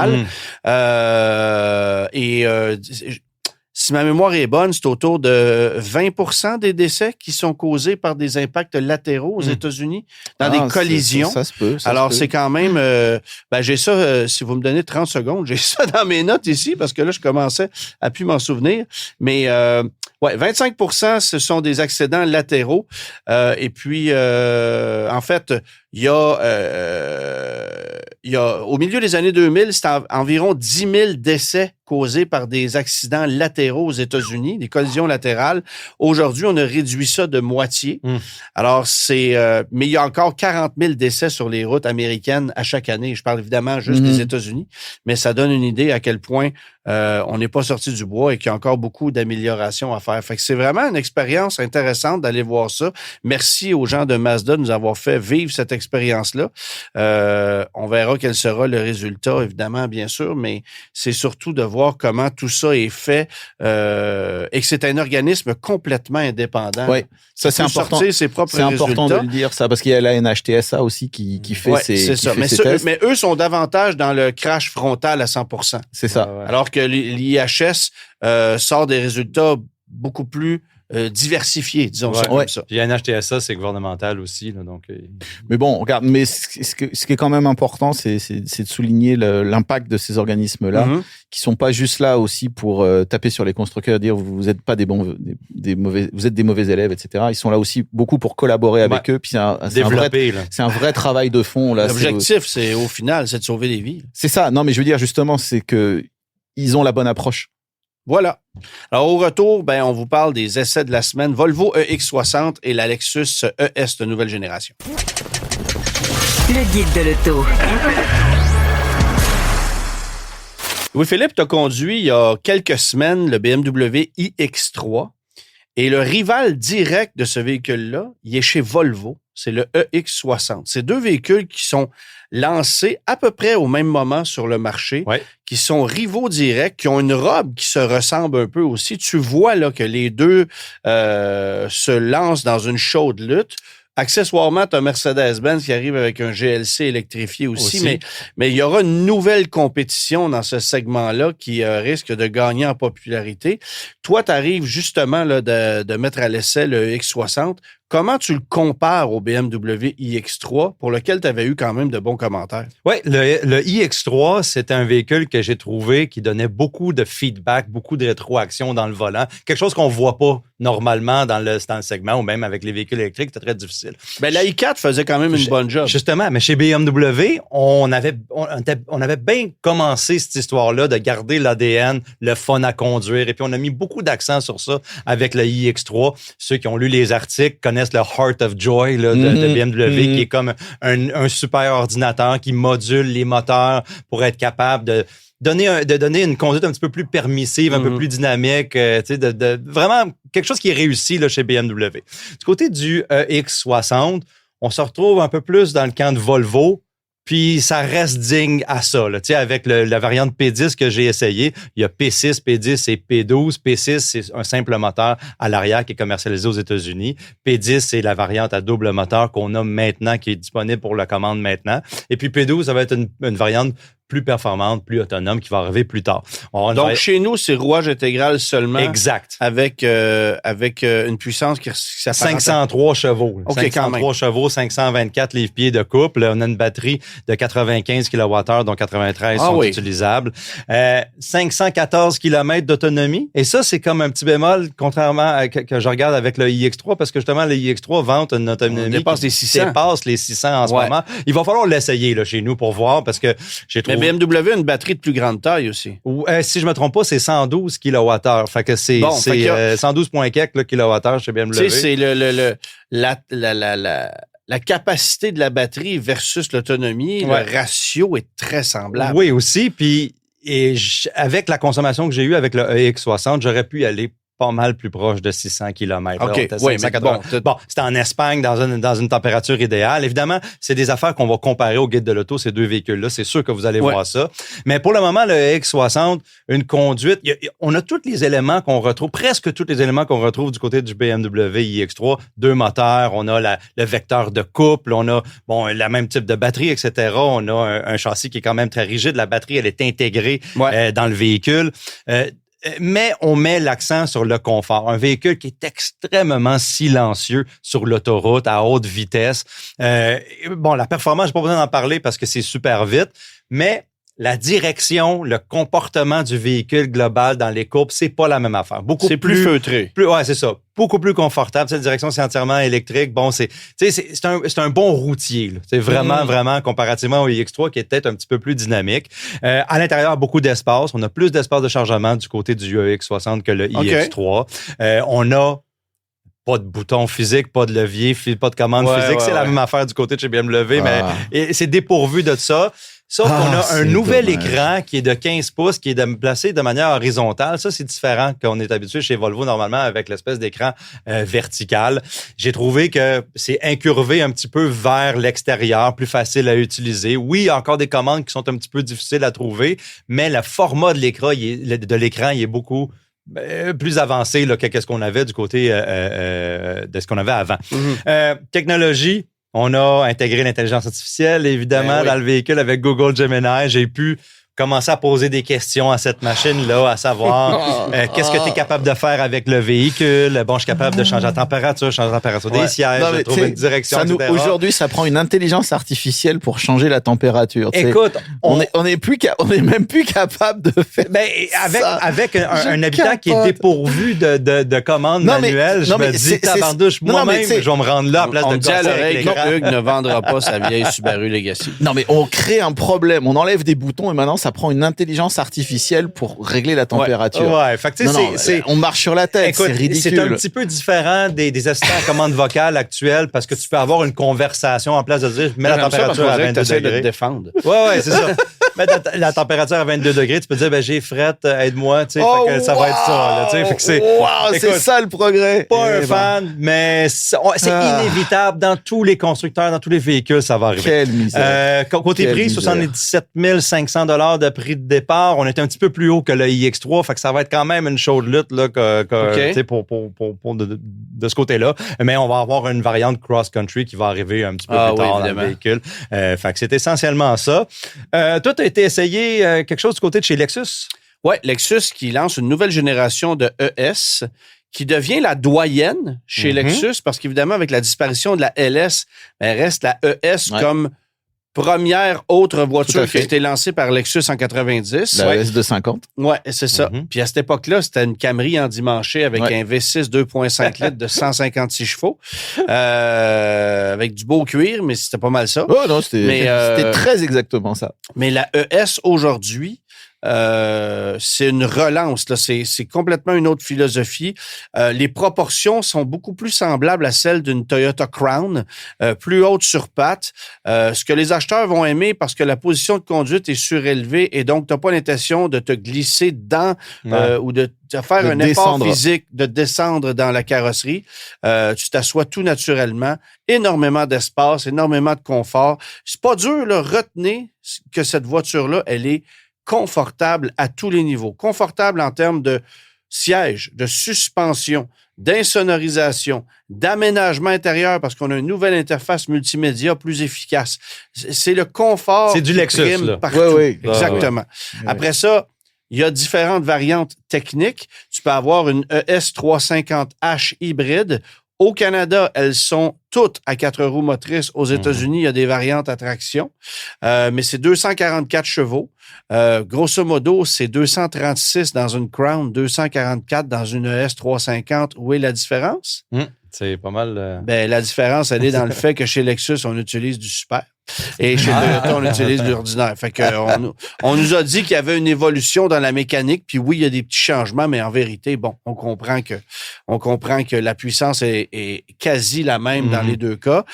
Si ma mémoire est bonne, c'est autour de 20% des décès qui sont causés par des impacts latéraux aux États-Unis, dans des collisions. Ça se peut. Alors, c'est quand même... j'ai ça, si vous me donnez 30 secondes, j'ai ça dans mes notes ici, parce que là, je commençais à plus m'en souvenir. Mais 25%, ce sont des accidents latéraux. Et puis, en fait, il y a au milieu des années 2000, c'était environ 10 000 décès causés par des accidents latéraux aux États-Unis, des collisions latérales. Aujourd'hui, on a réduit ça de moitié. Alors, mais il y a encore 40 000 décès sur les routes américaines à chaque année. Je parle évidemment juste des États-Unis, mais ça donne une idée à quel point on n'est pas sorti du bois et qu'il y a encore beaucoup d'améliorations à faire. Fait que c'est vraiment une expérience intéressante d'aller voir ça. Merci aux gens de Mazda de nous avoir fait vivre cette expérience-là. On verra quel sera le résultat, évidemment, bien sûr, mais c'est surtout de voir comment tout ça est fait et que c'est un organisme complètement indépendant. Oui, ça c'est important. Sortir ses propres résultats. C'est important de le dire, ça, parce qu'il y a la NHTSA aussi qui fait ses tests. Mais eux sont davantage dans le crash frontal à 100%. C'est ça. Alors que l'IIHS sort des résultats beaucoup plus diversifié, disons ça comme ça. Puis NHTSA, c'est gouvernemental aussi. Là, donc, Mais bon, regarde, mais ce qui est quand même important, c'est de souligner l'impact de ces organismes-là, qui sont pas juste là aussi pour taper sur les constructeurs, dire vous êtes pas des mauvais, vous êtes des mauvais élèves, etc. Ils sont là aussi beaucoup pour collaborer avec eux. Puis c'est un vrai travail de fond. Là, l'objectif, c'est au final, c'est de sauver des vies. C'est ça. Non, mais je veux dire justement, c'est que ils ont la bonne approche. Voilà. Alors, au retour, on vous parle des essais de la semaine. Volvo EX60 et la Lexus ES de nouvelle génération. Le guide de l'auto. Louis-Philippe t'a conduit il y a quelques semaines le BMW iX3. Et le rival direct de ce véhicule-là, il est chez Volvo. C'est le EX60. C'est deux véhicules qui sont lancés à peu près au même moment sur le marché, qui sont rivaux directs, qui ont une robe qui se ressemble un peu aussi. Tu vois là que les deux se lancent dans une chaude lutte. Accessoirement, tu as Mercedes-Benz qui arrive avec un GLC électrifié aussi. Mais il y aura une nouvelle compétition dans ce segment-là qui risque de gagner en popularité. Toi, tu arrives justement là, de mettre à l'essai le X60. Comment tu le compares au BMW iX3, pour lequel tu avais eu quand même de bons commentaires? Oui, le iX3, c'est un véhicule que j'ai trouvé qui donnait beaucoup de feedback, beaucoup de rétroaction dans le volant. Quelque chose qu'on ne voit pas normalement dans le segment, ou même avec les véhicules électriques, c'est très difficile. La i4 faisait quand même une bonne job. Justement, mais chez BMW, on avait bien commencé cette histoire-là de garder l'ADN, le fun à conduire, et puis on a mis beaucoup d'accent sur ça avec le iX3. Ceux qui ont lu les articles connaissent le Heart of Joy là, de BMW, qui est comme un super ordinateur qui module les moteurs pour être capable de donner une conduite un petit peu plus permissive, un peu plus dynamique, vraiment quelque chose qui est réussi là, chez BMW. Du côté du X60, on se retrouve un peu plus dans le camp de Volvo, puis ça reste digne à ça. Là. Avec la variante P10 que j'ai essayé, il y a P6, P10 et P12. P6, c'est un simple moteur à l'arrière qui est commercialisé aux États-Unis. P10, c'est la variante à double moteur qu'on a maintenant, qui est disponible pour la commande maintenant. Et puis P12, ça va être une variante plus performante, plus autonome, qui va arriver plus tard. Donc, chez nous, c'est rouage intégral seulement. Exact. Avec une puissance qui s'apparente 503 chevaux. OK, 503 chevaux, 524 livres-pieds de couple. On a une batterie de 95 kWh, dont 93 sont utilisables. 514 km d'autonomie. Et ça, c'est comme un petit bémol, contrairement à que je regarde avec le iX3, parce que justement, le iX3 vante une autonomie qui dépasse les 600 en ce moment. Il va falloir l'essayer là, chez nous pour voir, parce que j'ai trouvé... BMW a une batterie de plus grande taille aussi. Si je me trompe pas, c'est 112 kWh. Fait que c'est 112 quelques kWh chez BMW. Tu sais, c'est la capacité de la batterie versus l'autonomie. Le ratio est très semblable. Oui, aussi. Puis avec la consommation que j'ai eue avec le EX60, j'aurais pu y aller pas mal plus proche de 600 km. OK, bon, c'était en Espagne, dans une température idéale. Évidemment, c'est des affaires qu'on va comparer au guide de l'auto, ces deux véhicules-là. C'est sûr que vous allez voir ça. Mais pour le moment, le X60, une conduite, on a tous les éléments qu'on retrouve, presque tous les éléments qu'on retrouve du côté du BMW iX3. Deux moteurs, on a le vecteur de couple, on a la même type de batterie, etc. On a un châssis qui est quand même très rigide. La batterie, elle est intégrée dans le véhicule. Mais on met l'accent sur le confort. Un véhicule qui est extrêmement silencieux sur l'autoroute à haute vitesse. La performance, j'ai pas besoin d'en parler parce que c'est super vite, mais la direction, le comportement du véhicule global dans les courbes, c'est pas la même affaire. C'est plus feutré. C'est ça. Beaucoup plus confortable. Cette direction, c'est entièrement électrique. Bon, c'est un bon routier. C'est vraiment, comparativement au iX3, qui est peut-être un petit peu plus dynamique. À l'intérieur, beaucoup d'espace. On a plus d'espace de chargement du côté du EX60 que le iX3. On a pas de bouton physique, pas de levier, pas de commande physique. C'est la même affaire du côté de chez BMW, mais c'est dépourvu de ça. Sauf qu'on a un nouvel écran qui est de 15 pouces, qui est placé de manière horizontale. Ça, c'est différent qu'on est habitué chez Volvo normalement avec l'espèce d'écran vertical. J'ai trouvé que c'est incurvé un petit peu vers l'extérieur, plus facile à utiliser. Oui, il y a encore des commandes qui sont un petit peu difficiles à trouver, mais le format de l'écran, il est beaucoup plus avancé là, que ce qu'on avait du côté de ce qu'on avait avant. Technologie. On a intégré l'intelligence artificielle, évidemment, dans le véhicule avec Google Gemini. J'ai pu commencer à poser des questions à cette machine-là, à savoir qu'est-ce que tu es capable de faire avec le véhicule. Bon, je suis capable de changer la température, des sièges, de trouver une direction, etc. Aujourd'hui, ça prend une intelligence artificielle pour changer la température. Écoute, on est même plus capable de faire avec un habitat qui est dépourvu de commandes manuelles, je me dis, tabardouche, moi-même, je vais me rendre là en place de dit à l'oreille que Hugues ne vendra pas sa vieille Subaru Legacy. Non, mais on crée un problème. On enlève des boutons et maintenant, ça prend une intelligence artificielle pour régler la température. Ouais. Fait que, on marche sur la tête. Écoute, c'est ridicule. C'est un petit peu différent des assistants à commande vocale actuels parce que tu peux avoir une conversation en place de dire, mets la température à 22 degrés. De te défendre. Ouais, c'est ça. Mets la température à 22 degrés, tu peux dire, j'ai frette, aide-moi, tu sais, ça va être ça, là, tu sais. Fait que c'est ça le progrès. Pas un fan, mais c'est inévitable dans tous les constructeurs, dans tous les véhicules, ça va arriver. Quelle misère. Côté prix, 77 500 $ de prix de départ. On est un petit peu plus haut que le iX3, fait que ça va être quand même une chaude lutte là, pour de ce côté-là. Mais on va avoir une variante cross-country qui va arriver un petit peu plus tard dans le véhicule. Fait que c'est essentiellement ça. Toi, tu as été essayé quelque chose du côté de chez Lexus? Oui, Lexus qui lance une nouvelle génération de ES qui devient la doyenne chez Lexus parce qu'évidemment, avec la disparition de la LS, elle reste la ES comme première autre voiture qui a été lancée par Lexus en 90. La S250. Oui, c'est ça. Puis à cette époque-là, c'était une Camry endimanchée avec un V6 2.5 litres de 156 chevaux, avec du beau cuir, mais c'était pas mal ça. Oh non, c'était très exactement ça. Mais la ES aujourd'hui, c'est une relance. Là. C'est complètement une autre philosophie. Les proportions sont beaucoup plus semblables à celles d'une Toyota Crown, plus haute sur pattes. Ce que les acheteurs vont aimer parce que la position de conduite est surélevée et donc tu n'as pas l'intention de te glisser dedans ou de faire un effort physique, de descendre dans la carrosserie. Tu t'assois tout naturellement. Énormément d'espace, énormément de confort. C'est pas dur, là. Retenez que cette voiture-là, elle est confortable à tous les niveaux. Confortable en termes de siège, de suspension, d'insonorisation, d'aménagement intérieur parce qu'on a une nouvelle interface multimédia plus efficace. C'est le confort. C'est du Lexus, là. Partout. Oui. Exactement. Après ça, il y a différentes variantes techniques. Tu peux avoir une ES350H hybride. Au Canada, elles sont toutes à 4 roues motrices. Aux États-Unis, il y a des variantes à traction. Mais c'est 244 chevaux. Grosso modo, c'est 236 dans une Crown, 244 dans une ES350. Où est la différence? C'est pas mal... La différence, elle est dans le fait que chez Lexus, on utilise du super. Et chez Toyota, on utilise l'ordinaire. Fait que on nous a dit qu'il y avait une évolution dans la mécanique. Puis oui, il y a des petits changements, mais en vérité, bon, on comprend que la puissance est quasi la même dans les deux cas.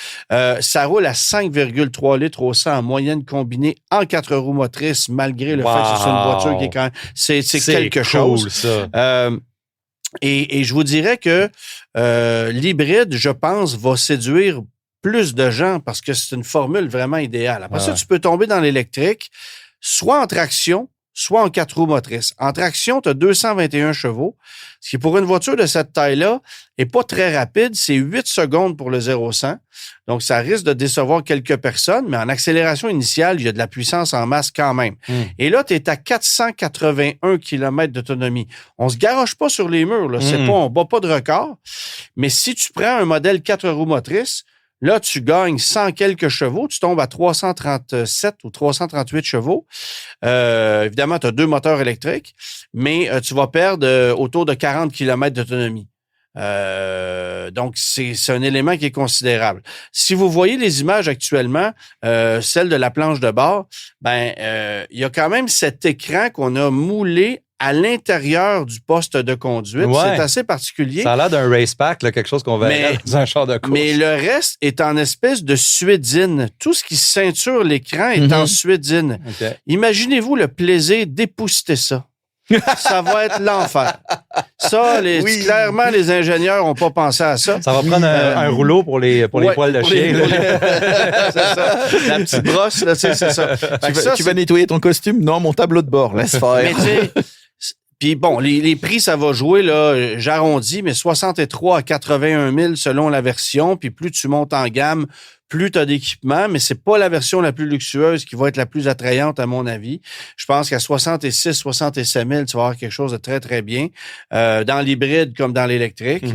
Ça roule à 5,3 litres au 100 en moyenne combinée en 4 roues motrices, malgré le fait que c'est une voiture qui est quand même... C'est quelque chose. Ça. Et je vous dirais que l'hybride, je pense, va séduire plus de gens parce que c'est une formule vraiment idéale. Après ça, tu peux tomber dans l'électrique, soit en traction, soit en 4 roues motrices. En traction, tu as 221 chevaux, ce qui pour une voiture de cette taille-là n'est pas très rapide. C'est 8 secondes pour le 0-100. Donc, ça risque de décevoir quelques personnes, mais en accélération initiale, il y a de la puissance en masse quand même. Et là, tu es à 481 km d'autonomie. On se garoche pas sur les murs, là. C'est pas, on bat pas de record. Mais si tu prends un modèle 4 roues motrices, là, tu gagnes 100 quelques chevaux, tu tombes à 337 ou 338 chevaux. Évidemment, tu as 2 moteurs électriques, mais tu vas perdre autour de 40 km d'autonomie. Donc, c'est un élément qui est considérable. Si vous voyez les images actuellement, celles de la planche de bord, il y a quand même cet écran qu'on a moulé à l'intérieur du poste de conduite. C'est assez particulier. Ça a l'air d'un race pack, là, quelque chose qu'on verrait dans un char de course. Mais le reste est en espèce de suédine. Tout ce qui ceinture l'écran est en suédine. Okay. Imaginez-vous le plaisir d'épousseter ça. Ça va être l'enfer. Ça, clairement, les ingénieurs n'ont pas pensé à ça. Ça va prendre un rouleau pour les poils de chien. C'est ça. La petite brosse, là, c'est ça. Tu vas nettoyer ton costume? Non, mon tableau de bord, laisse faire. Mais tu sais, puis bon, les prix, ça va jouer, là, j'arrondis, mais 63 à 81 000 selon la version. Puis plus tu montes en gamme, plus tu as d'équipement, mais c'est pas la version la plus luxueuse qui va être la plus attrayante à mon avis. Je pense qu'à 66, 67 000, tu vas avoir quelque chose de très, très bien dans l'hybride comme dans l'électrique.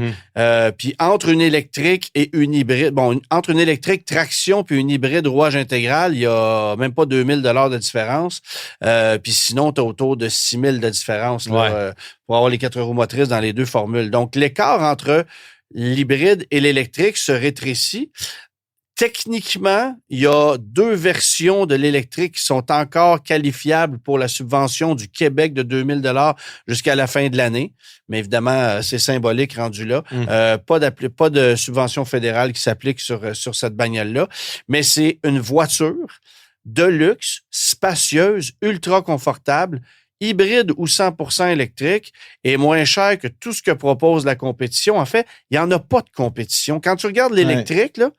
Puis entre une électrique et une hybride, entre une électrique traction puis une hybride rouage intégral, il y a même pas 2000 $ de différence. Puis sinon, tu as autour de 6000 de différence là, pour avoir les 4 roues motrices dans les deux formules. Donc, l'écart entre l'hybride et l'électrique se rétrécit. Techniquement, il y a 2 versions de l'électrique qui sont encore qualifiables pour la subvention du Québec de 2000 $ jusqu'à la fin de l'année. Mais évidemment, c'est symbolique rendu là. Pas de subvention fédérale qui s'applique sur cette bagnole-là. Mais c'est une voiture de luxe, spacieuse, ultra confortable, hybride ou 100% électrique et moins cher que tout ce que propose la compétition. En fait, il n'y en a pas de compétition. Quand tu regardes l'électrique, là,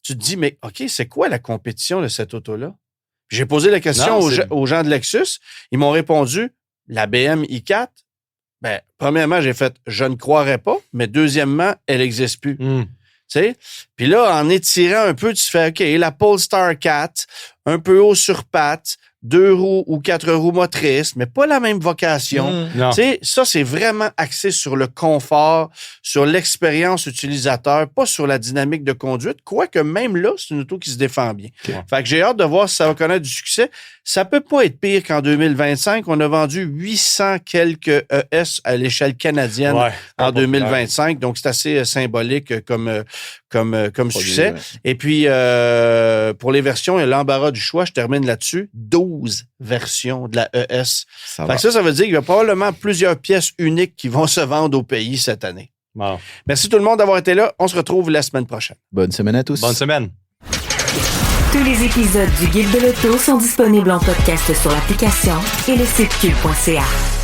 tu te dis, mais OK, c'est quoi la compétition de cette auto-là? J'ai posé la question aux gens de Lexus. Ils m'ont répondu, la BM i4. Ben, premièrement, j'ai fait, je ne croirais pas, mais deuxièmement, elle n'existe plus. Tu sais? Puis là, en étirant un peu, tu fais, OK, la Polestar 4, un peu haut sur pattes, 2 roues ou 4 roues motrices, mais pas la même vocation. Tu sais, ça, c'est vraiment axé sur le confort, sur l'expérience utilisateur, pas sur la dynamique de conduite, quoique même là, c'est une auto qui se défend bien. Fait que j'ai hâte de voir si ça va connaître du succès. Ça peut pas être pire qu'en 2025. On a vendu 800 quelques ES à l'échelle canadienne en 2025. Donc, c'est assez symbolique comme succès. Et puis, pour les versions, il y a l'embarras du choix. Je termine là-dessus. 12 versions de la ES. Ça veut dire qu'il y a probablement plusieurs pièces uniques qui vont se vendre au pays cette année. Wow. Merci tout le monde d'avoir été là. On se retrouve la semaine prochaine. Bonne semaine à tous. Bonne semaine. Tous les épisodes du Guide de l'auto sont disponibles en podcast sur l'application et le site cube.ca.